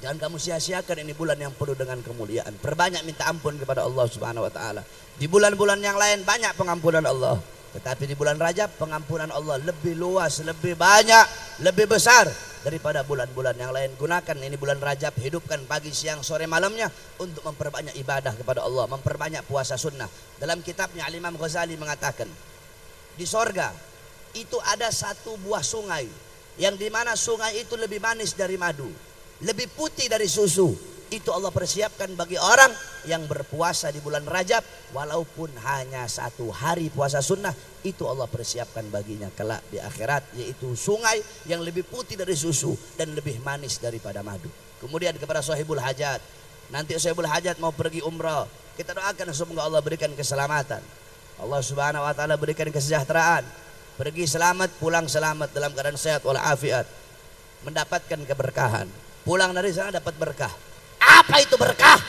Jangan kamu sia-siakan ini bulan yang penuh dengan kemuliaan. Perbanyak minta ampun kepada Allah Subhanahu wa ta'ala. Di bulan-bulan yang lain banyak pengampunan Allah. Tetapi di bulan Rajab pengampunan Allah lebih luas, lebih banyak, lebih besar daripada bulan-bulan yang lain. Gunakan ini bulan Rajab, hidupkan pagi, siang, sore, malamnya untuk memperbanyak ibadah kepada Allah, memperbanyak puasa sunnah. Dalam kitabnya Al-Imam Ghazali mengatakan, di sorga itu ada satu buah sungai yang dimana sungai itu lebih manis dari madu, lebih putih dari susu. Itu Allah persiapkan bagi orang yang berpuasa di bulan Rajab, walaupun hanya 1 hari puasa sunnah. Itu Allah persiapkan baginya kelak di akhirat, yaitu sungai yang lebih putih dari susu dan lebih manis daripada madu. Kemudian kepada sahibul hajat, nanti sahibul hajat mau pergi umrah, kita doakan semoga Allah berikan keselamatan, Allah Subhanahu wa ta'ala berikan kesejahteraan, pergi selamat, pulang selamat dalam keadaan sehat walafiat, mendapatkan keberkahan, pulang dari sana dapat berkah. Apa itu berkah?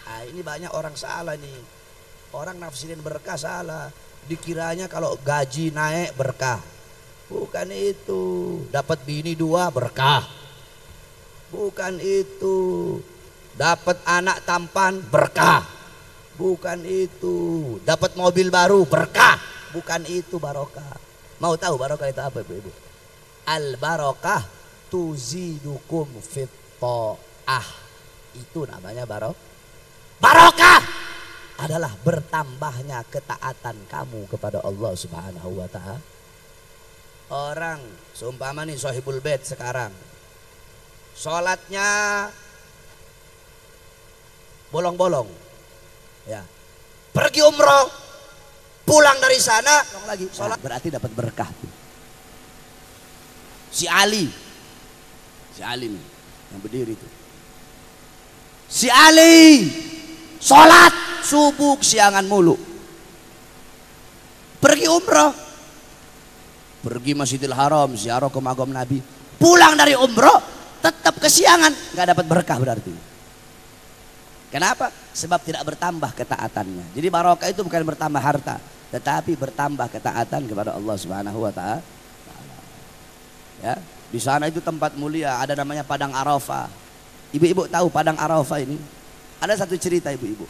Nah, ini banyak orang salah nih. Orang nafsirin berkah salah. Dikiranya kalau gaji naik berkah. Bukan itu. Dapat bini 2 berkah. Bukan itu. Dapat anak tampan berkah. Bukan itu. Dapat mobil baru berkah. Bukan itu barokah. Mau tahu barokah itu apa Ibu? Al barokah tuzidukum fit ta'ah. Itu namanya barokah adalah bertambahnya ketaatan kamu kepada Allah Subhanahu wa ta'ala. Orang seumpama nih sahibul bait sekarang, sholatnya bolong-bolong. Ya. Pergi umroh, pulang dari sana, lagi sholat, berarti dapat berkah. Si Ali nih, yang berdiri itu. Si Ali sholat subuh siangan mulu. Pergi umroh, pergi Masjidil Haram, ziarah ke makam Nabi. Pulang dari umroh tetap kesiangan, nggak dapat berkah berarti. Kenapa? Sebab tidak bertambah ketaatannya. Jadi barokah itu bukan bertambah harta, tetapi bertambah ketaatan kepada Allah Subhanahu wa taala. Ya, di sana itu tempat mulia, ada namanya Padang Arafah. Ibu-ibu tahu Padang Arafah ini? Ada satu cerita ibu-ibu.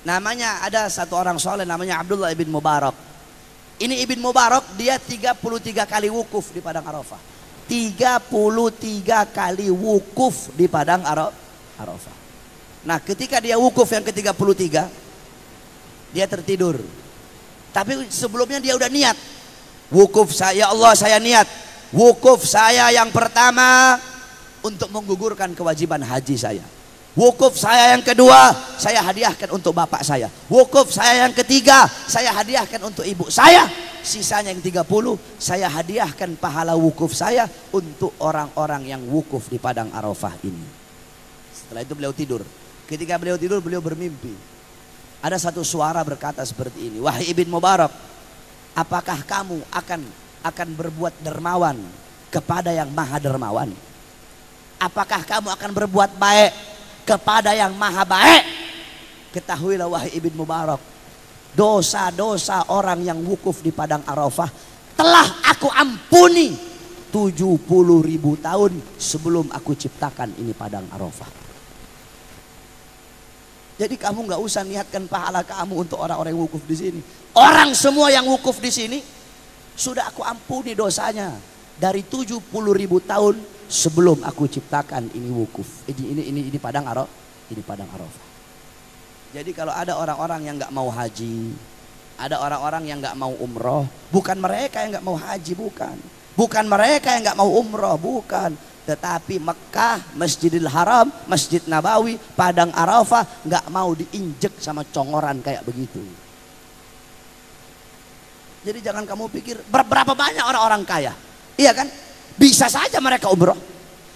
Namanya ada satu orang soleh namanya Abdullah ibn Mubarak. Ini Ibn Mubarak dia 33 kali wukuf di Padang Arafah. 33 kali wukuf di Padang Arafah. Nah, ketika dia wukuf yang ke-33, dia tertidur. Tapi sebelumnya dia udah niat. Wukuf saya, ya Allah saya niat. Wukuf saya yang pertama untuk menggugurkan kewajiban haji saya. Wukuf saya yang kedua, saya hadiahkan untuk bapak saya. Wukuf saya yang ketiga, saya hadiahkan untuk ibu saya. Sisanya yang 30, saya hadiahkan pahala wukuf saya untuk orang-orang yang wukuf di Padang Arafah ini. Setelah itu beliau tidur. Ketika beliau tidur, beliau bermimpi. Ada satu suara berkata seperti ini, wahai Ibn Mubarak, apakah kamu akan berbuat dermawan kepada yang maha dermawan? Apakah kamu akan berbuat baik kepada yang maha baik? Ketahuilah wahai Ibn Mubarak, dosa-dosa orang yang wukuf di Padang Arafah telah aku ampuni 70.000 tahun sebelum aku ciptakan ini Padang Arafah. Jadi kamu nggak usah niatkan pahala kamu untuk orang-orang yang wukuf di sini. Orang semua yang wukuf di sini sudah aku ampuni dosanya dari 70.000 tahun sebelum aku ciptakan ini wukuf. Ini Padang Arafah. Jadi kalau ada orang-orang yang nggak mau haji, ada orang-orang yang nggak mau umroh, bukan mereka yang nggak mau haji, bukan mereka yang nggak mau umroh, bukan. Tetapi Mekah, Masjidil Haram, Masjid Nabawi, Padang Arafah nggak mau diinjek sama congoran kayak begitu. Jadi jangan kamu pikir berapa banyak orang-orang kaya, iya kan? Bisa saja mereka umroh,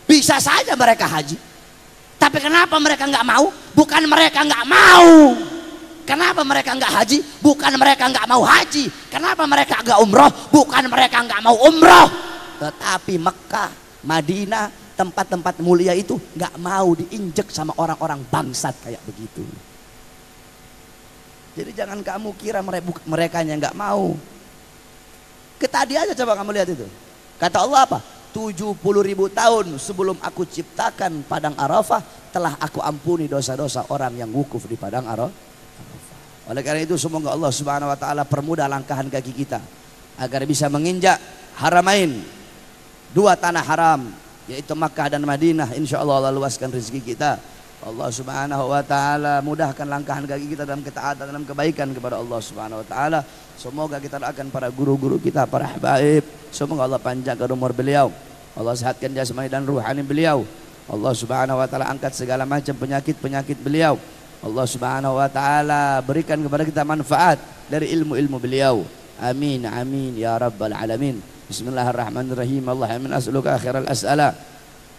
bisa saja mereka haji. Tapi kenapa mereka nggak mau? Bukan mereka nggak mau. Kenapa mereka nggak haji? Bukan mereka nggak mau haji. Kenapa mereka nggak umroh? Bukan mereka nggak mau umroh. Tetapi Mekah, Madinah, tempat-tempat mulia itu nggak mau diinjek sama orang-orang bangsat kayak begitu. Jadi jangan kamu kira mereka yang nggak mau. Tadi aja coba kamu lihat itu. Kata Allah apa? 70.000 tahun sebelum aku ciptakan Padang Arafah telah aku ampuni dosa-dosa orang yang wukuf di Padang Arafah. Oleh karena itu semoga Allah Subhanahu wa taala permudah langkahan kaki kita agar bisa menginjak haramain, dua tanah haram yaitu Makkah dan Madinah. Insyaallah Allah luaskan rezeki kita. Allah Subhanahu wa taala mudahkan langkahan kaki kita dalam ketaatan, dalam kebaikan kepada Allah Subhanahu wa taala. Semoga kita doakan para guru-guru kita, para habaib. Semoga Allah panjangkan umur beliau, Allah sehatkan jasmani dan ruhani beliau. Allah Subhanahu wa taala angkat segala macam penyakit-penyakit beliau. Allah Subhanahu wa taala berikan kepada kita manfaat dari ilmu-ilmu beliau. Amin amin ya rabbal alamin. Bismillahirrahmanirrahim. Allahumma as'aluka khairal as'ala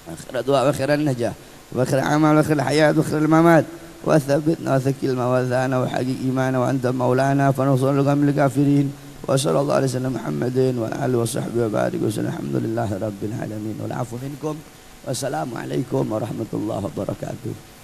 wa khairal du'a wa khairal najah wa khairal amal wa khairal hayat wa khairal mamat wa thabbitna wa thakil mawazana wa haqiq imana wa anta maulana fa nusalluka min kafirin wa sallallahu alaihi wasallam Muhammadin wa alihi wa sahbihi wa barik wa sallam. Alhamdulillahi rabbil alamin wal afu minkum. Wassalamu alaikum warahmatullahi wabarakatuh.